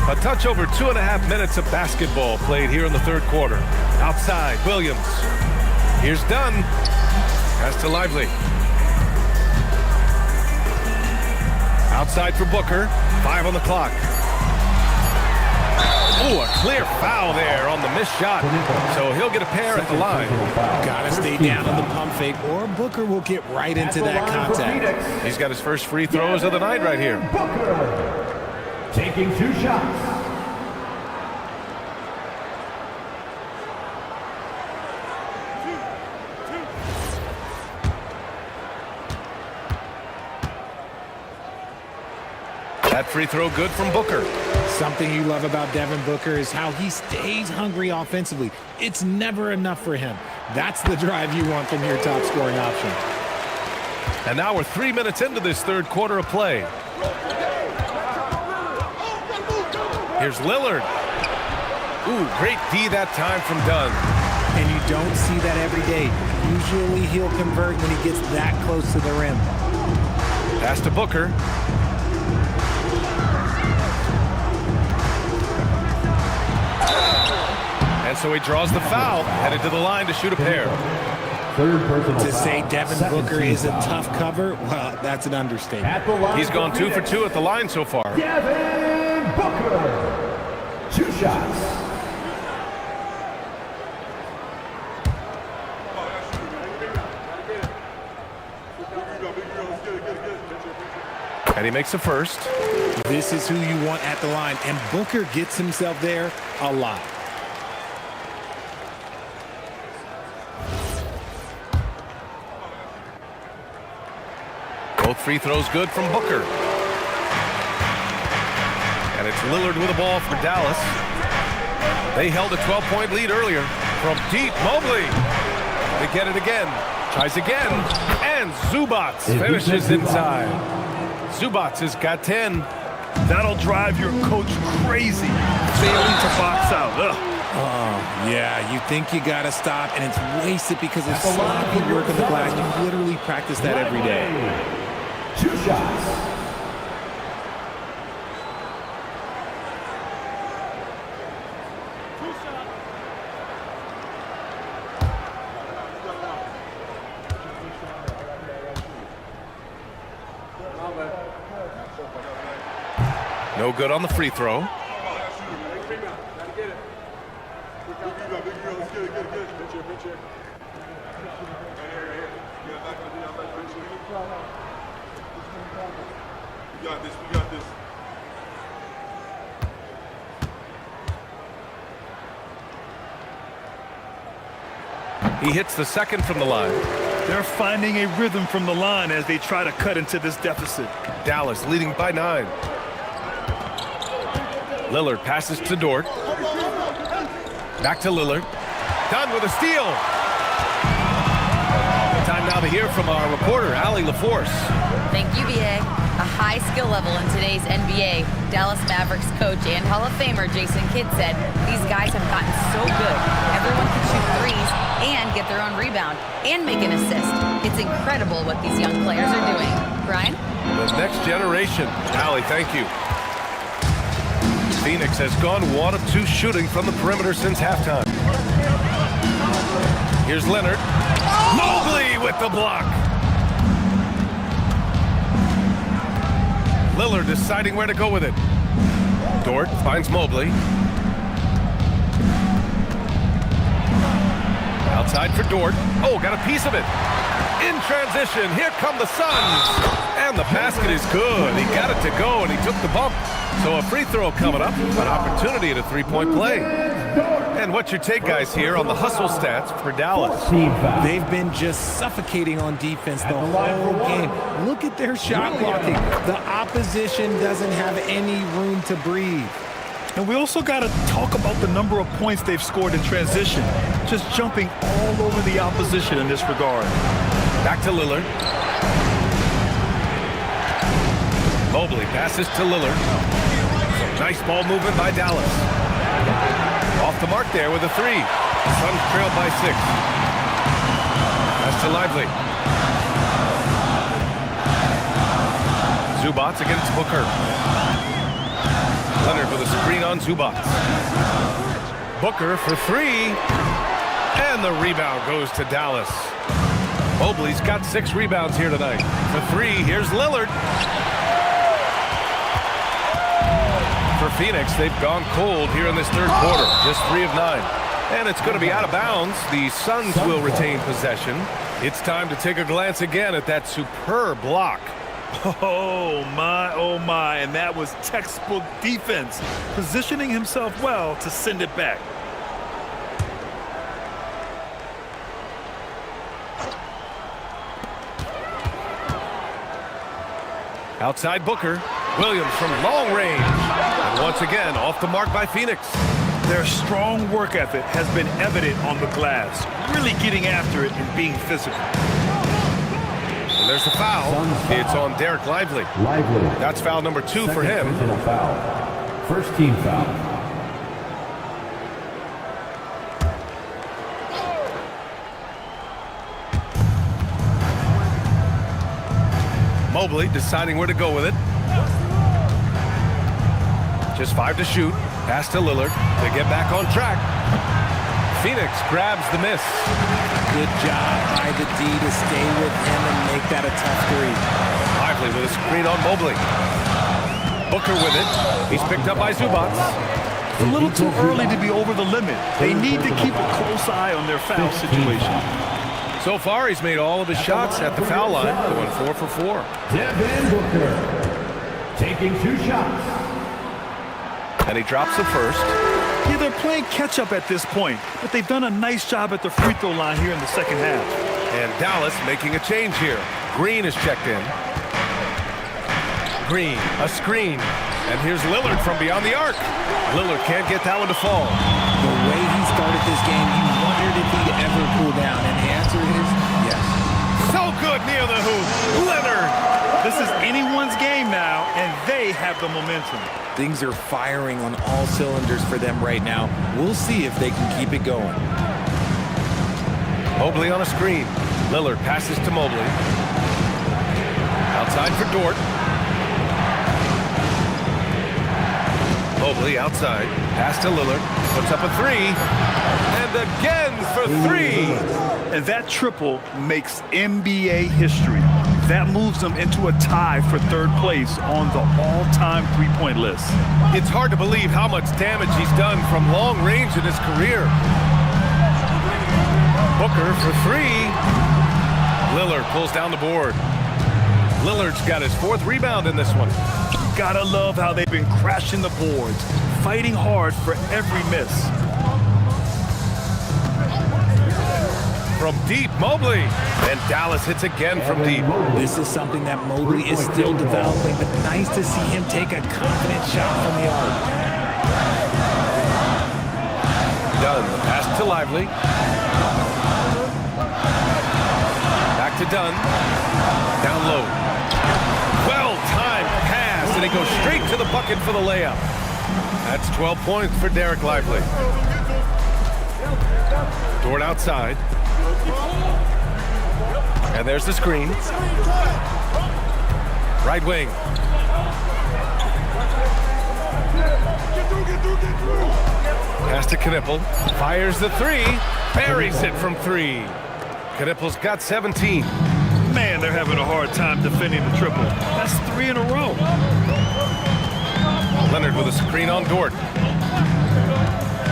A touch over 2.5 minutes of basketball played here in the third quarter. Outside, Williams. Here's Dunn. Pass to Lively. Outside for Booker. 5 on the clock. Ooh, a clear foul there on the missed shot. So he'll get a pair at the line. Gotta stay down on the pump fake, or Booker will get right into that contact. He's got his first free throws of the night right here. Booker taking 2 shots. That free throw good from Booker. Something you love about Devin Booker is how he stays hungry offensively. It's never enough for him. That's the drive you want from your top scoring option. And now we're 3 minutes into this third quarter of play. Here's Lillard. Ooh, great D that time from Dunn. And you don't see that every day. Usually he'll convert when he gets that close to the rim. Pass to Booker. And so he draws the foul, headed to the line to shoot a pair. To say Devin Booker is a tough cover, well, that's an understatement. He's gone 2 for 2 at the line so far. Devin Booker. 2 shots. And he makes the first. This is who you want at the line, and Booker gets himself there a lot. Both free throws good from Booker. And it's Lillard with the ball for Dallas. They held a 12-point lead earlier. From deep, Mobley. They get it again. Tries again. And Zubac finishes inside. Zubac has got 10. That'll drive your coach crazy, failing to box out. Oh, yeah, you think you got to stop, and it's wasted because of sloppy work on the glass. You literally practice that every day. 2 shots. No good on the free throw. We got this. He hits the second from the line. They're finding a rhythm from the line as they try to cut into this deficit. Dallas leading by 9. Lillard passes to Dort. Back to Lillard. Dunn with a steal. Time now to hear from our reporter, Allie LaForce. Thank you, BA. A high skill level in today's NBA. Dallas Mavericks coach and Hall of Famer Jason Kidd said these guys have gotten so good. Everyone can shoot threes and get their own rebound and make an assist. It's incredible what these young players are doing. Brian? The next generation. Allie, thank you. Phoenix has gone 1 of 2 shooting from the perimeter since halftime. Here's Leonard. Mobley with the block. Lillard deciding where to go with it. Dort finds Mobley. Outside for Dort. Oh, got a piece of it. In transition, here come the Suns. And the basket is good. He got it to go, and he took the bump. So a free throw coming up. An opportunity at a three-point play. And what's your take, guys, here on the hustle stats for Dallas? They've been just suffocating on defense the whole game. Look at their shot blocking. The opposition doesn't have any room to breathe. And we also got to talk about the number of points they've scored in transition. Just jumping all over the opposition in this regard. Back to Lillard. Mobley passes to Lillard. Nice ball movement by Dallas. Off the mark there with a three. Suns trailed by 6. Pass to Lively. Zubats against Booker. Leonard with a screen on Zubats. Booker for 3. And the rebound goes to Dallas. Mobley's got 6 rebounds here tonight. For 3, here's Lillard. For Phoenix, they've gone cold here in this third quarter. Just 3 of 9. And it's going to be out of bounds. The Suns will retain possession. It's time to take a glance again at that superb block. Oh my, and that was textbook defense, positioning himself well to send it back. Outside Booker. Williams from long range. And once again, off the mark by Phoenix. Their strong work ethic has been evident on the glass, really getting after it and being physical. And there's the foul. It's on Derek Lively. That's foul number 2 for him. First team foul. Mobley deciding where to go with it. Just 5 to shoot. Pass to Lillard. They get back on track. Phoenix grabs the miss. Good job by the D to stay with him and make that a tough 3. Lively with a screen on Mobley. Booker with it. He's picked up by Zubats. It's a little too early to be over the limit. They need to keep a close eye on their foul situation. So far, he's made all of his shots at the foul line, going 4 for 4. Devin Booker taking 2 shots. And he drops the first. Yeah, they're playing catch-up at this point, but they've done a nice job at the free throw line here in the second half. And Dallas making a change here. Green is checked in. Green, a screen. And here's Lillard from beyond the arc. Lillard can't get that one to fall. The way he started this game, you wondered if he'd ever cool down, and the answer is yes. So good near the hoop. Leonard. This is anyone's game now, and they have the momentum. Things are firing on all cylinders for them right now. We'll see if they can keep it going. Mobley on a screen. Lillard passes to Mobley. Outside for Dort. Mobley outside. Pass to Lillard. Puts up a 3. And again for 3. And that triple makes NBA history. That moves them into a tie for third place on the all-time three-point list. It's hard to believe how much damage he's done from long range in his career. Booker for 3. Lillard pulls down the board. Lillard's got his 4th rebound in this one. Gotta love how they've been crashing the boards, fighting hard for every miss. From deep, Mobley. And Dallas hits again from deep. This is something that Mobley is still developing, but nice to see him take a confident shot from the arc. Dunn, pass to Lively. Back to Dunn. Down low. Well-timed pass, and he goes straight to the bucket for the layup. That's 12 points for Derek Lively. Dort outside. And there's the screen. Right wing. Pass to Knipple. Fires the 3. Buries it from 3. Knipple's got 17. Man, they're having a hard time defending the triple. That's 3 in a row. Leonard with a screen on Dort.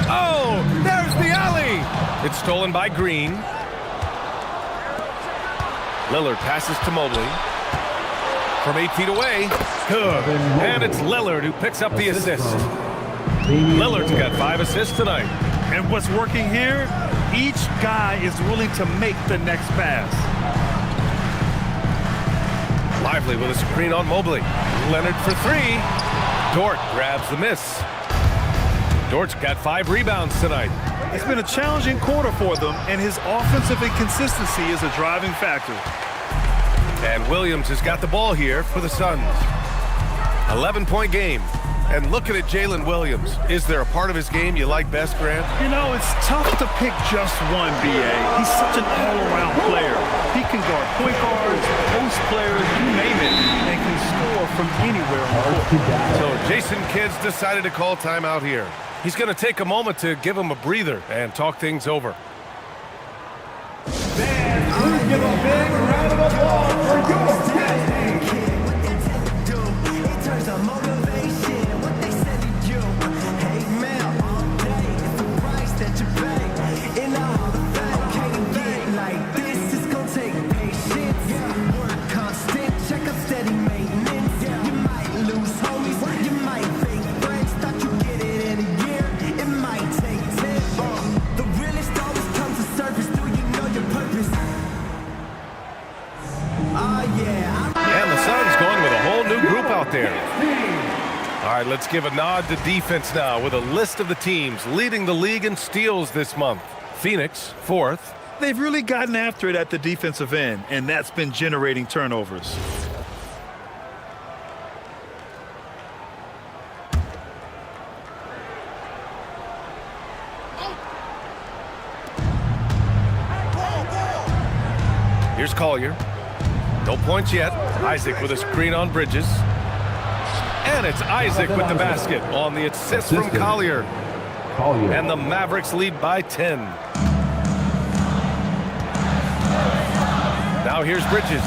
Oh, there's the alley. It's stolen by Green. Lillard passes to Mobley. From 8 feet away. Good. And it's Lillard who picks up the assist. Lillard's got 5 assists tonight. And what's working here? Each guy is willing to make the next pass. Lively with a screen on Mobley. Leonard for 3. Dort grabs the miss. Dort's got 5 rebounds tonight. It's been a challenging quarter for them, and his offensive inconsistency is a driving factor. And Williams has got the ball here for the Suns. 11-point game. And looking at Jalen Williams, is there a part of his game you like best, Grant? You know, it's tough to pick just one, B.A. He's such an all-around player. He can guard point guards, post players, you name it, and can score from anywhere on the court. So Jason Kidd's decided to call timeout here. He's going to take a moment to give him a breather and talk things over. Fans, please give a big round of applause for your guest. There. All right, let's give a nod to defense now with a list of the teams leading the league in steals this month. Phoenix, 4th. They've really gotten after it at the defensive end, and that's been generating turnovers. Here's Collier. No points yet. Isaac with a screen on Bridges. And it's Isaac with the basket on the assist from Collier. And the Mavericks lead by 10. Now here's Bridges,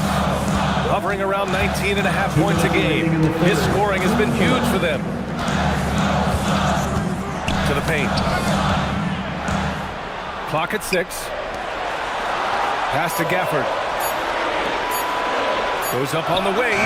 hovering around 19.5 points a game. His scoring has been huge for them. To the paint. Clock at 6. Pass to Gafford. Goes up on the wing.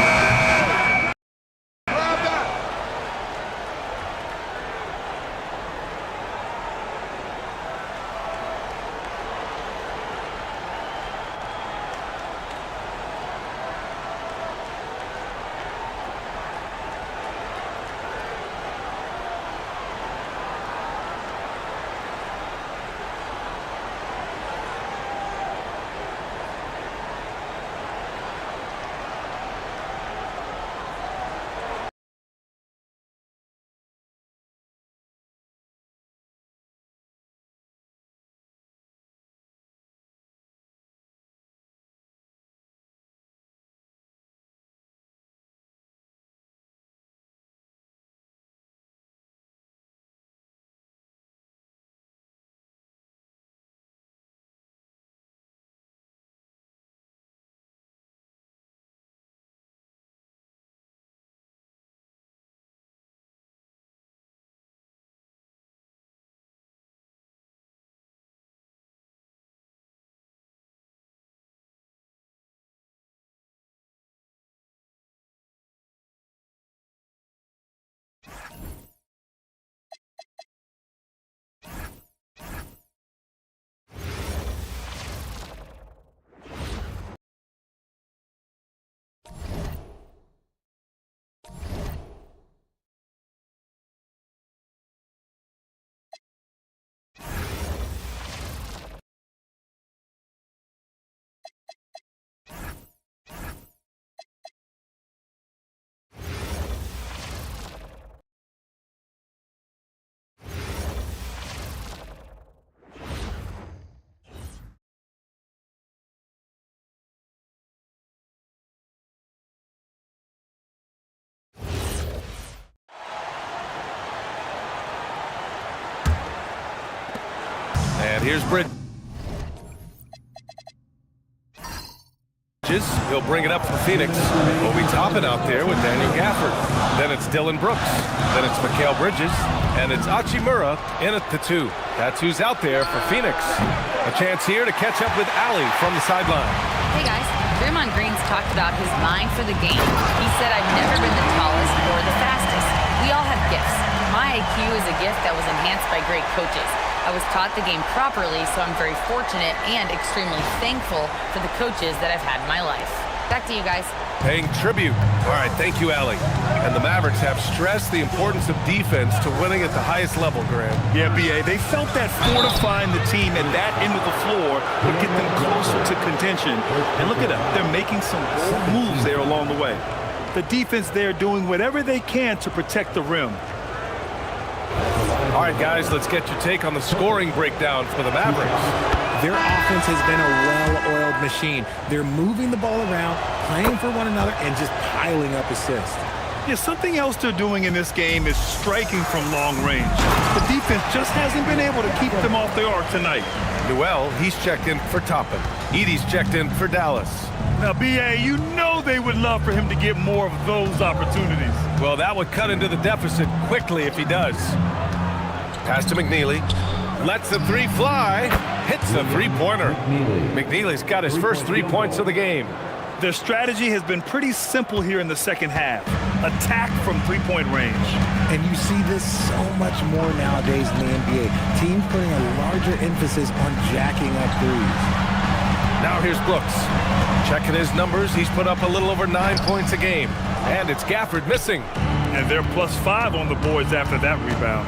And here's Bridges. Bridges. He'll bring it up for Phoenix. Obi Toppin out there with Daniel Gafford. Then it's Dylan Brooks. Then it's Mikal Bridges. And it's Hachimura in at the 2. That's who's out there for Phoenix. A chance here to catch up with Allie from the sideline. Hey guys, Draymond Green's talked about his mind for the game. He said, I've never been the tallest or the fastest. We all have gifts. My IQ is a gift that was enhanced by great coaches. I was taught the game properly, so I'm very fortunate and extremely thankful for the coaches that I've had in my life. Back to you guys. Paying tribute. All right, thank you, Allie. And the Mavericks have stressed the importance of defense to winning at the highest level, Grant. Yeah, B.A., they felt that fortifying the team at that end of the floor would get them closer to contention. And look at them. They're making some bold moves there along the way. The defense there doing whatever they can to protect the rim. All right, guys, let's get your take on the scoring breakdown for the Mavericks. Their offense has been a well-oiled machine. They're moving the ball around, playing for one another, and just piling up assists. Yeah, something else they're doing in this game is striking from long range. The defense just hasn't been able to keep them off the arc tonight. Newell, he's checked in for Toppin. Edie's checked in for Dallas. Now, B.A., you know they would love for him to get more of those opportunities. Well, that would cut into the deficit quickly if he does. Pass to McNeely. Lets the 3 fly. Hits the 3-pointer. McNeely's got his first 3 points of the game. Their strategy has been pretty simple here in the second half. Attack from 3-point range. And you see this so much more nowadays in the NBA. Teams putting a larger emphasis on jacking up threes. Now here's Brooks. Checking his numbers, he's put up a little over 9 points a game. And it's Gafford missing. And they're +5 on the boards after that rebound.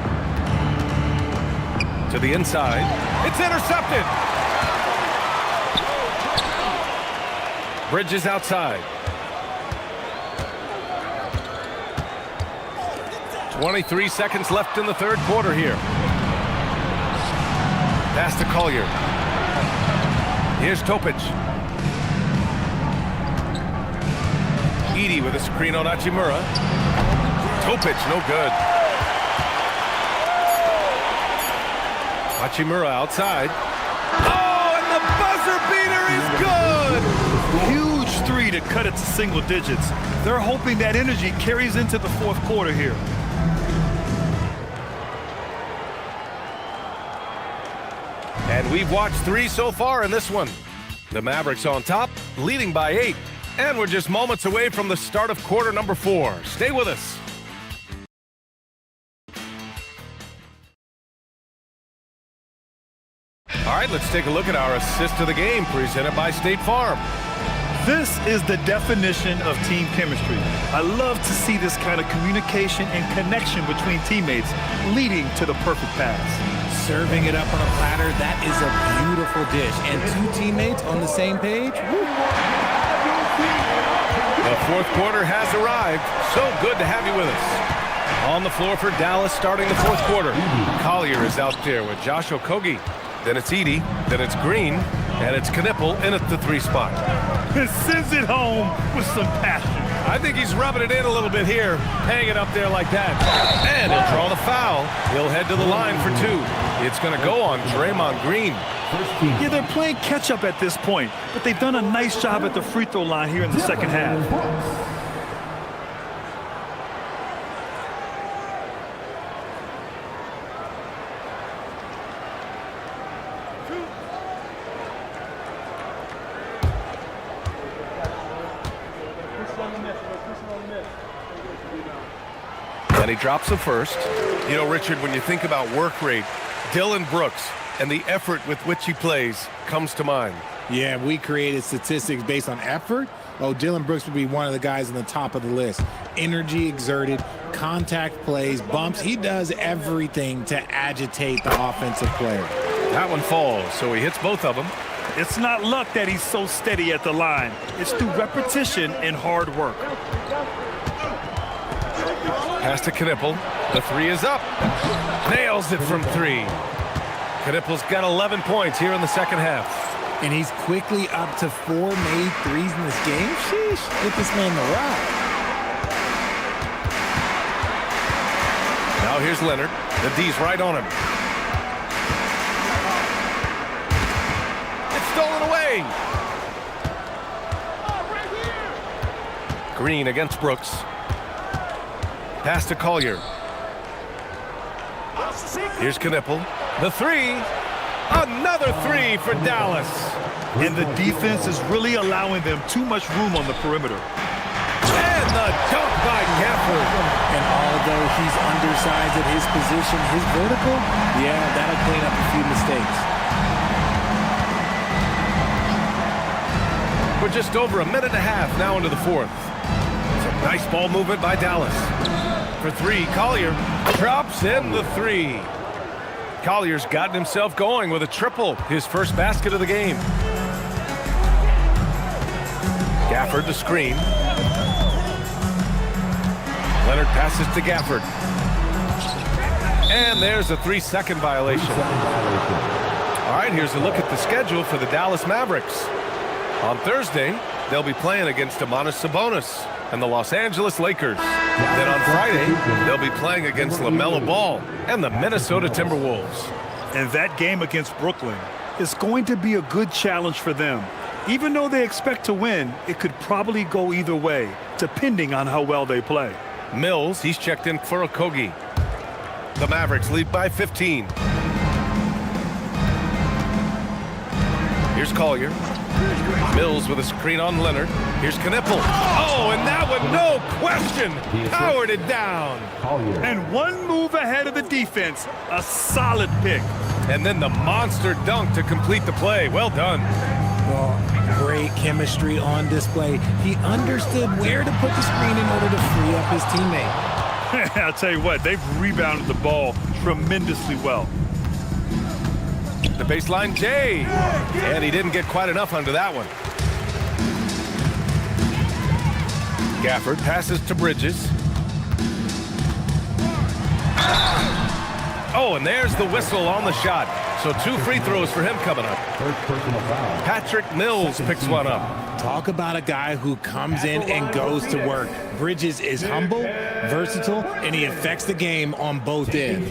To the inside. It's intercepted. Bridges outside. 23 seconds left in the third quarter here. Pass to Collier. Here's Topic. Edie with a screen on Hachimura. Topic, no good. Hachimura outside. Oh, and the buzzer beater is good! Huge 3 to cut it to single digits. They're hoping that energy carries into the fourth quarter here. And we've watched 3 so far in this one. The Mavericks on top, leading by 8. And we're just moments away from the start of quarter number 4. Stay with us. All right, let's take a look at our assist of the game presented by State Farm. This is the definition of team chemistry. I love to see this kind of communication and connection between teammates leading to the perfect pass. Serving it up on a platter, that is a beautiful dish. And 2 teammates on the same page. Woo. The fourth quarter has arrived. So good to have you with us. On the floor for Dallas starting the fourth quarter. Collier is out there with Josh Okogie. Then it's Edie. Then it's Green. And it's Knipple in at the 3 spot. Sends it home with some passion. I think he's rubbing it in a little bit here, hanging up there like that. And he'll draw the foul. He'll head to the line for 2. It's going to go on Draymond Green. Yeah, they're playing catch-up at this point, but they've done a nice job at the free throw line here in the second half. And he drops the first. You know, Richard, when you think about work rate, Dylan Brooks and the effort with which he plays comes to mind. Yeah, we created statistics based on effort. Oh, Dylan Brooks would be one of the guys on the top of the list. Energy exerted, contact plays, bumps. He does everything to agitate the offensive player. That one falls, so he hits both of them. It's not luck that he's so steady at the line. It's through repetition and hard work. Pass to Knipple. The 3 is up. Nails it from 3. Knipple's got 11 points here in the second half. And he's quickly up to 4 made threes in this game. Sheesh, get this man the rock. Now here's Leonard. The D's right on him. It's stolen away. Green against Brooks. Pass to Collier. Here's Knipple. The three. Another three for Dallas. And the defense is really allowing them too much room on the perimeter. And the dunk by Gafford. And although he's undersized at his position, his vertical, yeah, that'll clean up a few mistakes. We're just over a minute and a half now into the fourth. Some nice ball movement by Dallas. For three, Collier drops in the three. Collier's gotten himself going with a triple, his first basket of the game. Gafford the screen. Leonard passes to Gafford. And there's a 3-second violation. All right, here's a look at the schedule for the Dallas Mavericks. On Thursday, they'll be playing against Domantas Sabonis and the Los Angeles Lakers. Then on Friday, they'll be playing against LaMelo Ball and the Minnesota Timberwolves. And that game against Brooklyn is going to be a good challenge for them. Even though they expect to win, it could probably go either way, depending on how well they play. Mills, he's checked in for Okogie. The Mavericks lead by 15. Here's Collier. Mills with a screen on Leonard. Here's Knipple. Oh, and that one, no question, powered it down. And one move ahead of the defense, a solid pick. And then the monster dunk to complete the play. Well done. Well, great chemistry on display. He understood where to put the screen in order to free up his teammate. I'll tell you what, they've rebounded the ball tremendously well. The baseline J. And he didn't get quite enough under that one. Gafford passes to Bridges. Oh, and there's the whistle on the shot. So 2 free throws for him coming up. Patrick Mills picks one up. Talk about a guy who comes in and goes to work. Bridges is humble, versatile, and he affects the game on both ends.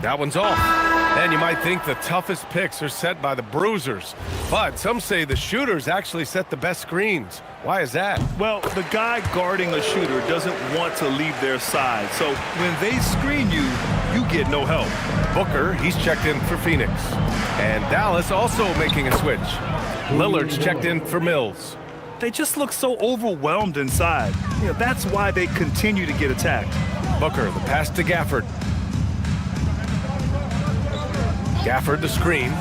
That one's off. And you might think the toughest picks are set by the bruisers. But some say the shooters actually set the best screens. Why is that? Well, the guy guarding a shooter doesn't want to leave their side. So when they screen you, you get no help. Booker, he's checked in for Phoenix. And Dallas also making a switch. Lillard's checked in for Mills. They just look so overwhelmed inside. That's why they continue to get attacked. Booker, the pass to Gafford. Gafford the screen.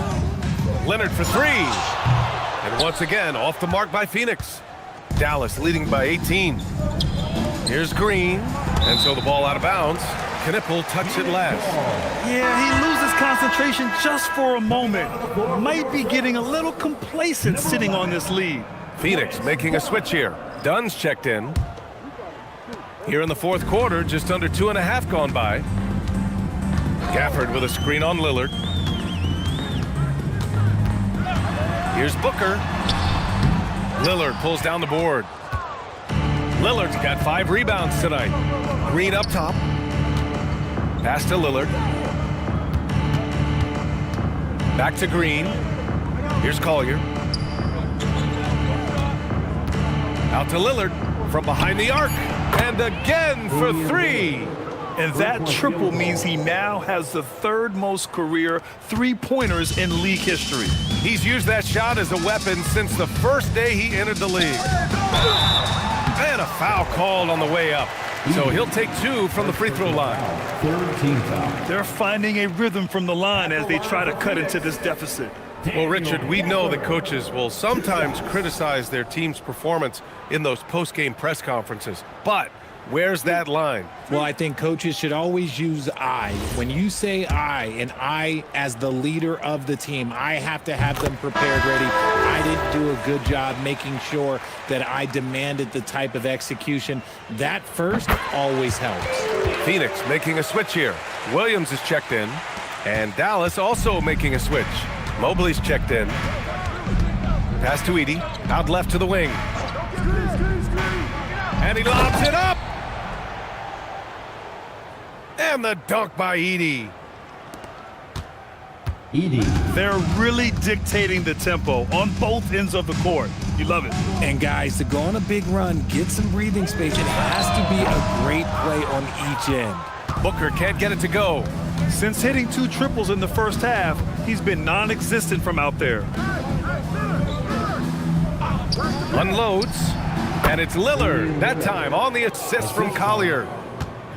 Leonard for three. And once again, off the mark by Phoenix. Dallas leading by 18. Here's Green. And so the ball out of bounds. Knipple touched it last. Yeah, he loses concentration just for a moment. Might be getting a little complacent sitting on this lead. Phoenix making a switch here. Dunn's checked in. Here in the fourth quarter, just under 2.5 gone by. Gafford with a screen on Lillard. Here's Booker. Lillard pulls down the board. Lillard's got 5 rebounds tonight. Green up top. Pass to Lillard. Back to Green. Here's Collier. Out to Lillard from behind the arc. And again for 3. And that triple means he now has the 3rd most career three-pointers in league history. He's used that shot as a weapon since the first day he entered the league. And a foul called on the way up. So he'll take 2 from the free throw line. 3rd team foul. They're finding a rhythm from the line as they try to cut into this deficit. Well, Richard, we know that coaches will sometimes criticize their team's performance in those post-game press conferences. But where's that line? Well, I think coaches should always use I. When you say I, and I as the leader of the team, I have to have them prepared ready. I didn't do a good job making sure that I demanded the type of execution. That first always helps. Phoenix making a switch here. Williams is checked in. And Dallas also making a switch. Mobley's checked in. Pass to Edey. Out left to the wing. And he lobs it up. And the dunk by Edey. They're really dictating the tempo on both ends of the court. You love it. And guys, to go on a big run, get some breathing space, it has to be a great play on each end. Booker can't get it to go. Since hitting 2 triples in the first half, he's been non-existent from out there. Unloads. And it's Lillard, that time on the assist from Collier.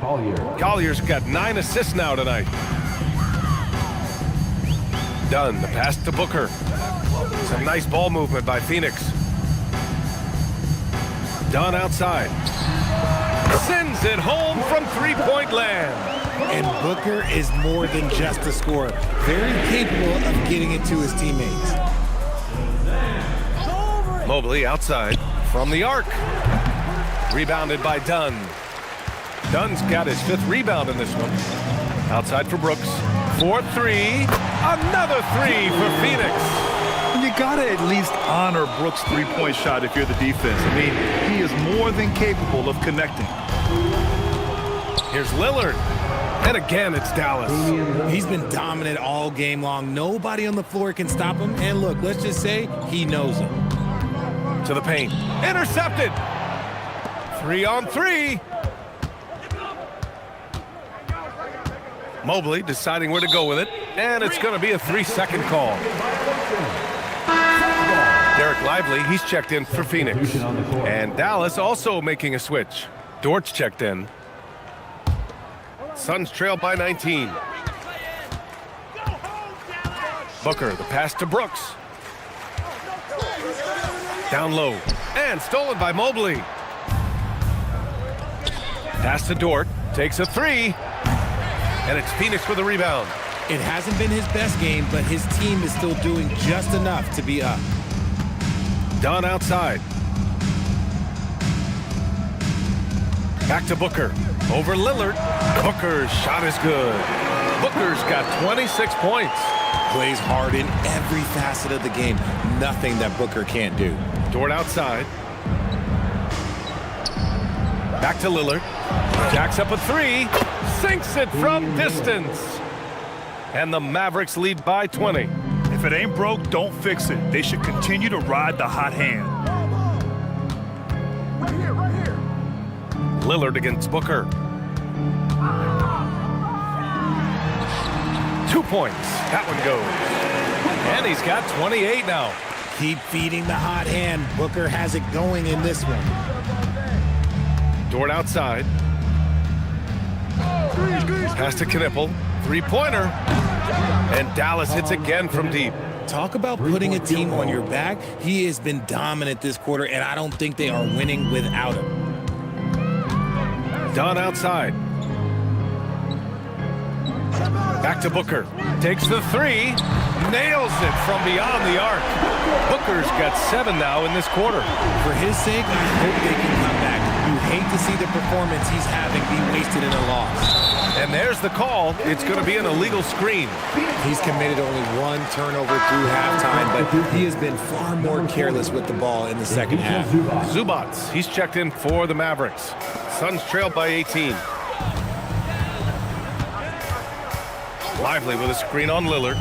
Collier's got 9 assists now tonight. Dunn, the pass to Booker. Some nice ball movement by Phoenix. Dunn outside. Sends it home from three-point land. And Booker is more than just a scorer. Very capable of getting it to his teammates. Mobley outside from the arc. Rebounded by Dunn. Dunn's got his 5th rebound in this one. Outside for Brooks. 4-3. Another 3 for Phoenix. You gotta at least honor Brooks' 3-point shot if you're the defense. I mean, he is more than capable of connecting. Here's Lillard. And again, it's Dallas. He's been dominant all game long. Nobody on the floor can stop him. And look, let's just say he knows it. To the paint. Intercepted. 3-on-3. Mobley deciding where to go with it. And it's going to be a 3-second call. Derek Lively, he's checked in for Phoenix. And Dallas also making a switch. Dort's checked in. Suns trail by 19. Booker, the pass to Brooks. Down low. And stolen by Mobley. Pass to Dort. Takes a 3. And it's Phoenix for the rebound. It hasn't been his best game, but his team is still doing just enough to be up. Dunn outside. Back to Booker. Over Lillard. Booker's shot is good. Booker's got 26 points. Plays hard in every facet of the game. Nothing that Booker can't do. Dort outside. Back to Lillard. Jacks up a 3. Sinks it from distance. And the Mavericks lead by 20. If it ain't broke, don't fix it. They should continue to ride the hot hand. Lillard against Booker. 2 points. That one goes. And he's got 28 now. Keep feeding the hot hand. Booker has it going in this one. Dort outside. Pass to Knipple. 3-pointer. And Dallas hits again from deep. Talk about putting a team on your back. He has been dominant this quarter, and I don't think they are winning without him. Dunn outside. Back to Booker. Takes the 3. Nails it from beyond the arc. Booker's got 7 now in this quarter. For his sake, I hope they can come back. You hate to see the performance he's having be wasted in a loss. And there's the call. It's going to be an illegal screen. He's committed only 1 turnover through halftime, but he has been far more careless with the ball in the second half. Zubats, he's checked in for the Mavericks. Suns trail by 18. Lively with a screen on Lillard.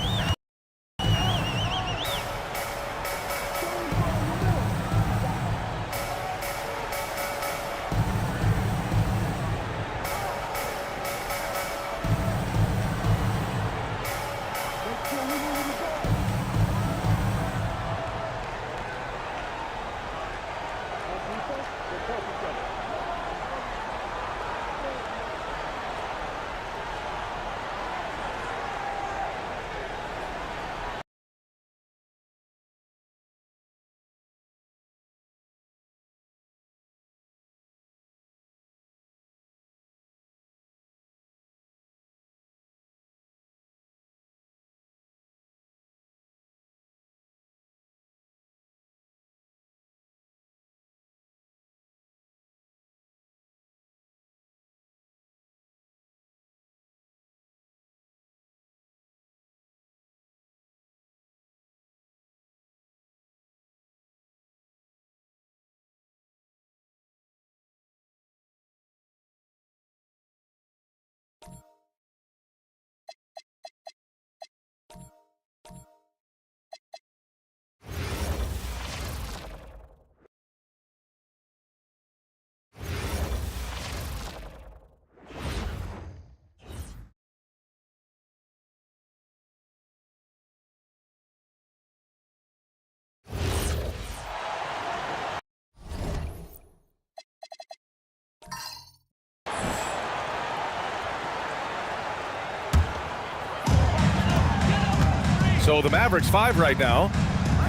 So the Mavericks 5 right now.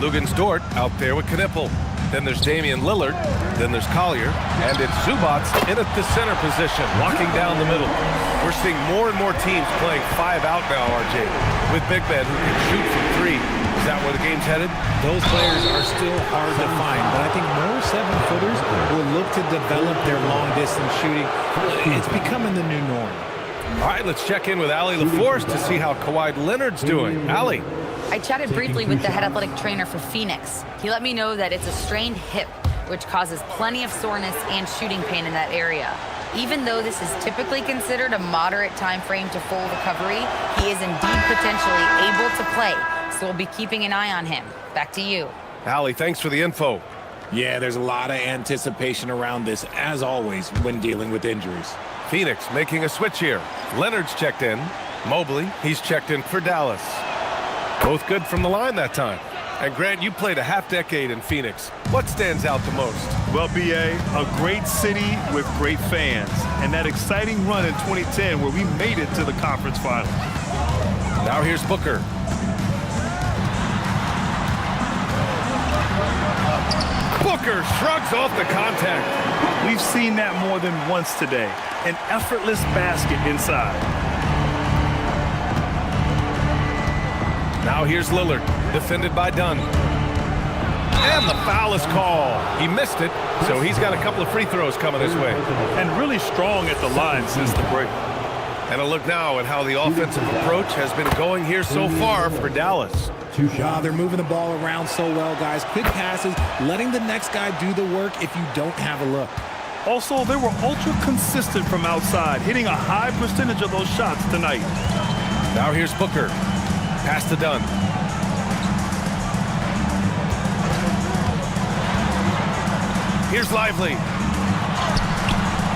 Luguentz Dort out there with Knipple. Then there's Damian Lillard. Then there's Collier. And it's Zubac in at the center position, locking down the middle. We're seeing more and more teams playing 5 out now, RJ, with big men who can shoot from 3. Is that where the game's headed? Those players are still hard to find, but I think more 7-footers will look to develop their long-distance shooting. It's becoming the new norm. All right, let's check in with Allie LaForce to see how Kawhi Leonard's doing. Allie. I chatted briefly with the head athletic trainer for Phoenix. He let me know that it's a strained hip, which causes plenty of soreness and shooting pain in that area. Even though this is typically considered a moderate time frame to full recovery, he is indeed potentially able to play, so we'll be keeping an eye on him. Back to you. Allie, thanks for the info. Yeah, there's a lot of anticipation around this, as always, when dealing with injuries. Phoenix making a switch here. Leonard's checked in. Mobley, he's checked in for Dallas. Both good from the line that time. And Grant, you played a half-decade in Phoenix. What stands out the most? Well, B.A., a great city with great fans. And that exciting run in 2010 where we made it to the conference finals. Now here's Booker. Booker shrugs off the contact. We've seen that more than once today. An effortless basket inside. Now here's Lillard, defended by Dunn. And the foul is called. He missed it, so he's got a couple of free throws coming his way. And really strong at the line since the break. And a look now at how the offensive approach has been going here so far for Dallas. They're moving the ball around so well, guys. Quick passes, letting the next guy do the work if you don't have a look. Also, they were ultra consistent from outside, hitting a high percentage of those shots tonight. Now here's Booker. Pass to Dunn. Here's Lively.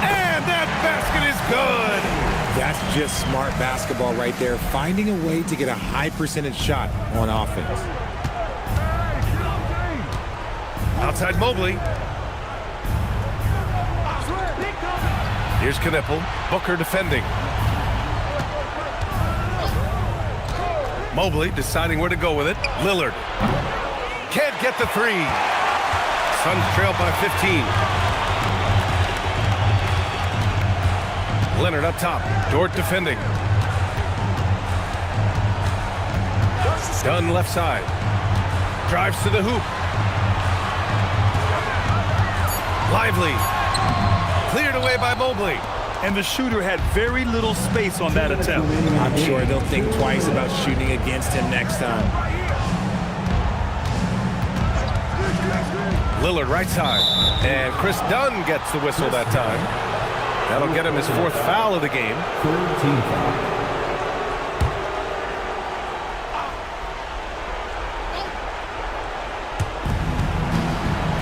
And that basket is good. That's just smart basketball right there, finding a way to get a high percentage shot on offense. Outside Mobley. Here's Knipple. Booker defending. Mobley deciding where to go with it. Lillard. Can't get the 3. Suns trail by 15. Leonard up top. Dort defending. Dunn left side. Drives to the hoop. Lively. Cleared away by Mobley. And the shooter had very little space on that attempt. I'm sure they'll think twice about shooting against him next time. Lillard right side. And Chris Dunn gets the whistle that time. That'll get him his 4th foul of the game.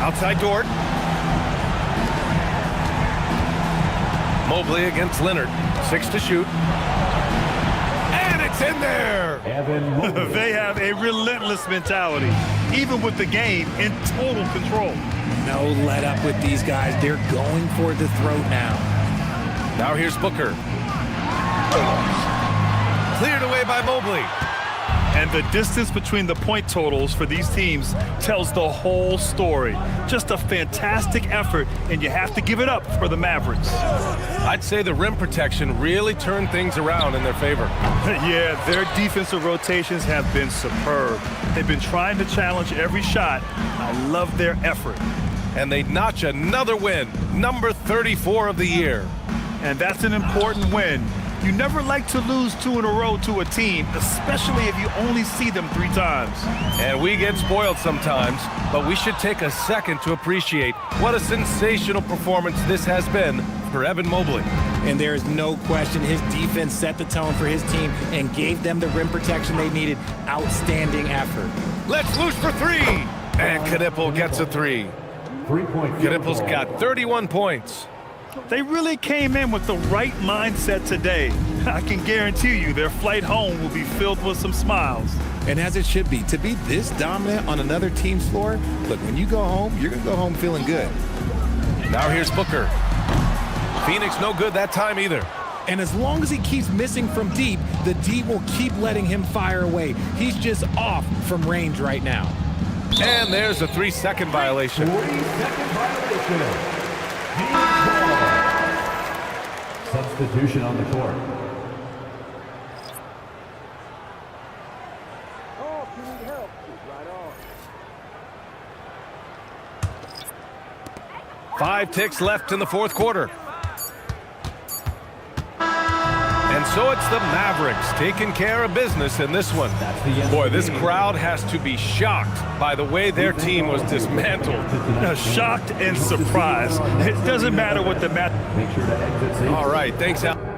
Outside Dort. Mobley against Leonard. 6 to shoot. And it's in there! They have a relentless mentality, even with the game in total control. No let up with these guys. They're going for the throat now. Now here's Booker. Cleared away by Mobley. And the distance between the point totals for these teams tells the whole story. Just a fantastic effort, and you have to give it up for the Mavericks. I'd say the rim protection really turned things around in their favor. Yeah, their defensive rotations have been superb. They've been trying to challenge every shot. I love their effort. And they notch another win, number 34 of the year. And that's an important win. You never like to lose 2 in a row to a team, especially if you only see them 3 times. And we get spoiled sometimes, but we should take a second to appreciate what a sensational performance this has been for Evan Mobley. And there is no question his defense set the tone for his team and gave them the rim protection they needed. Outstanding effort. Let's loose for 3. And Knipple gets a 3. Knipple's got 31 points. They really came in with the right mindset today. I can guarantee you their flight home will be filled with some smiles. And as it should be, to be this dominant on another team's floor, look, when you go home, you're going to go home feeling good. Now here's Booker. Phoenix no good that time either. And as long as he keeps missing from deep, the D will keep letting him fire away. He's just off from range right now. And there's a 3-second violation. 3-second violation. Substitution on the court. Five ticks left in the fourth quarter. And so it's the Mavericks taking care of business in this one. Boy, this crowd has to be shocked by the way their team was dismantled. Shocked and surprised. It doesn't matter what the match. Make sure to exit. All right, thanks, Al.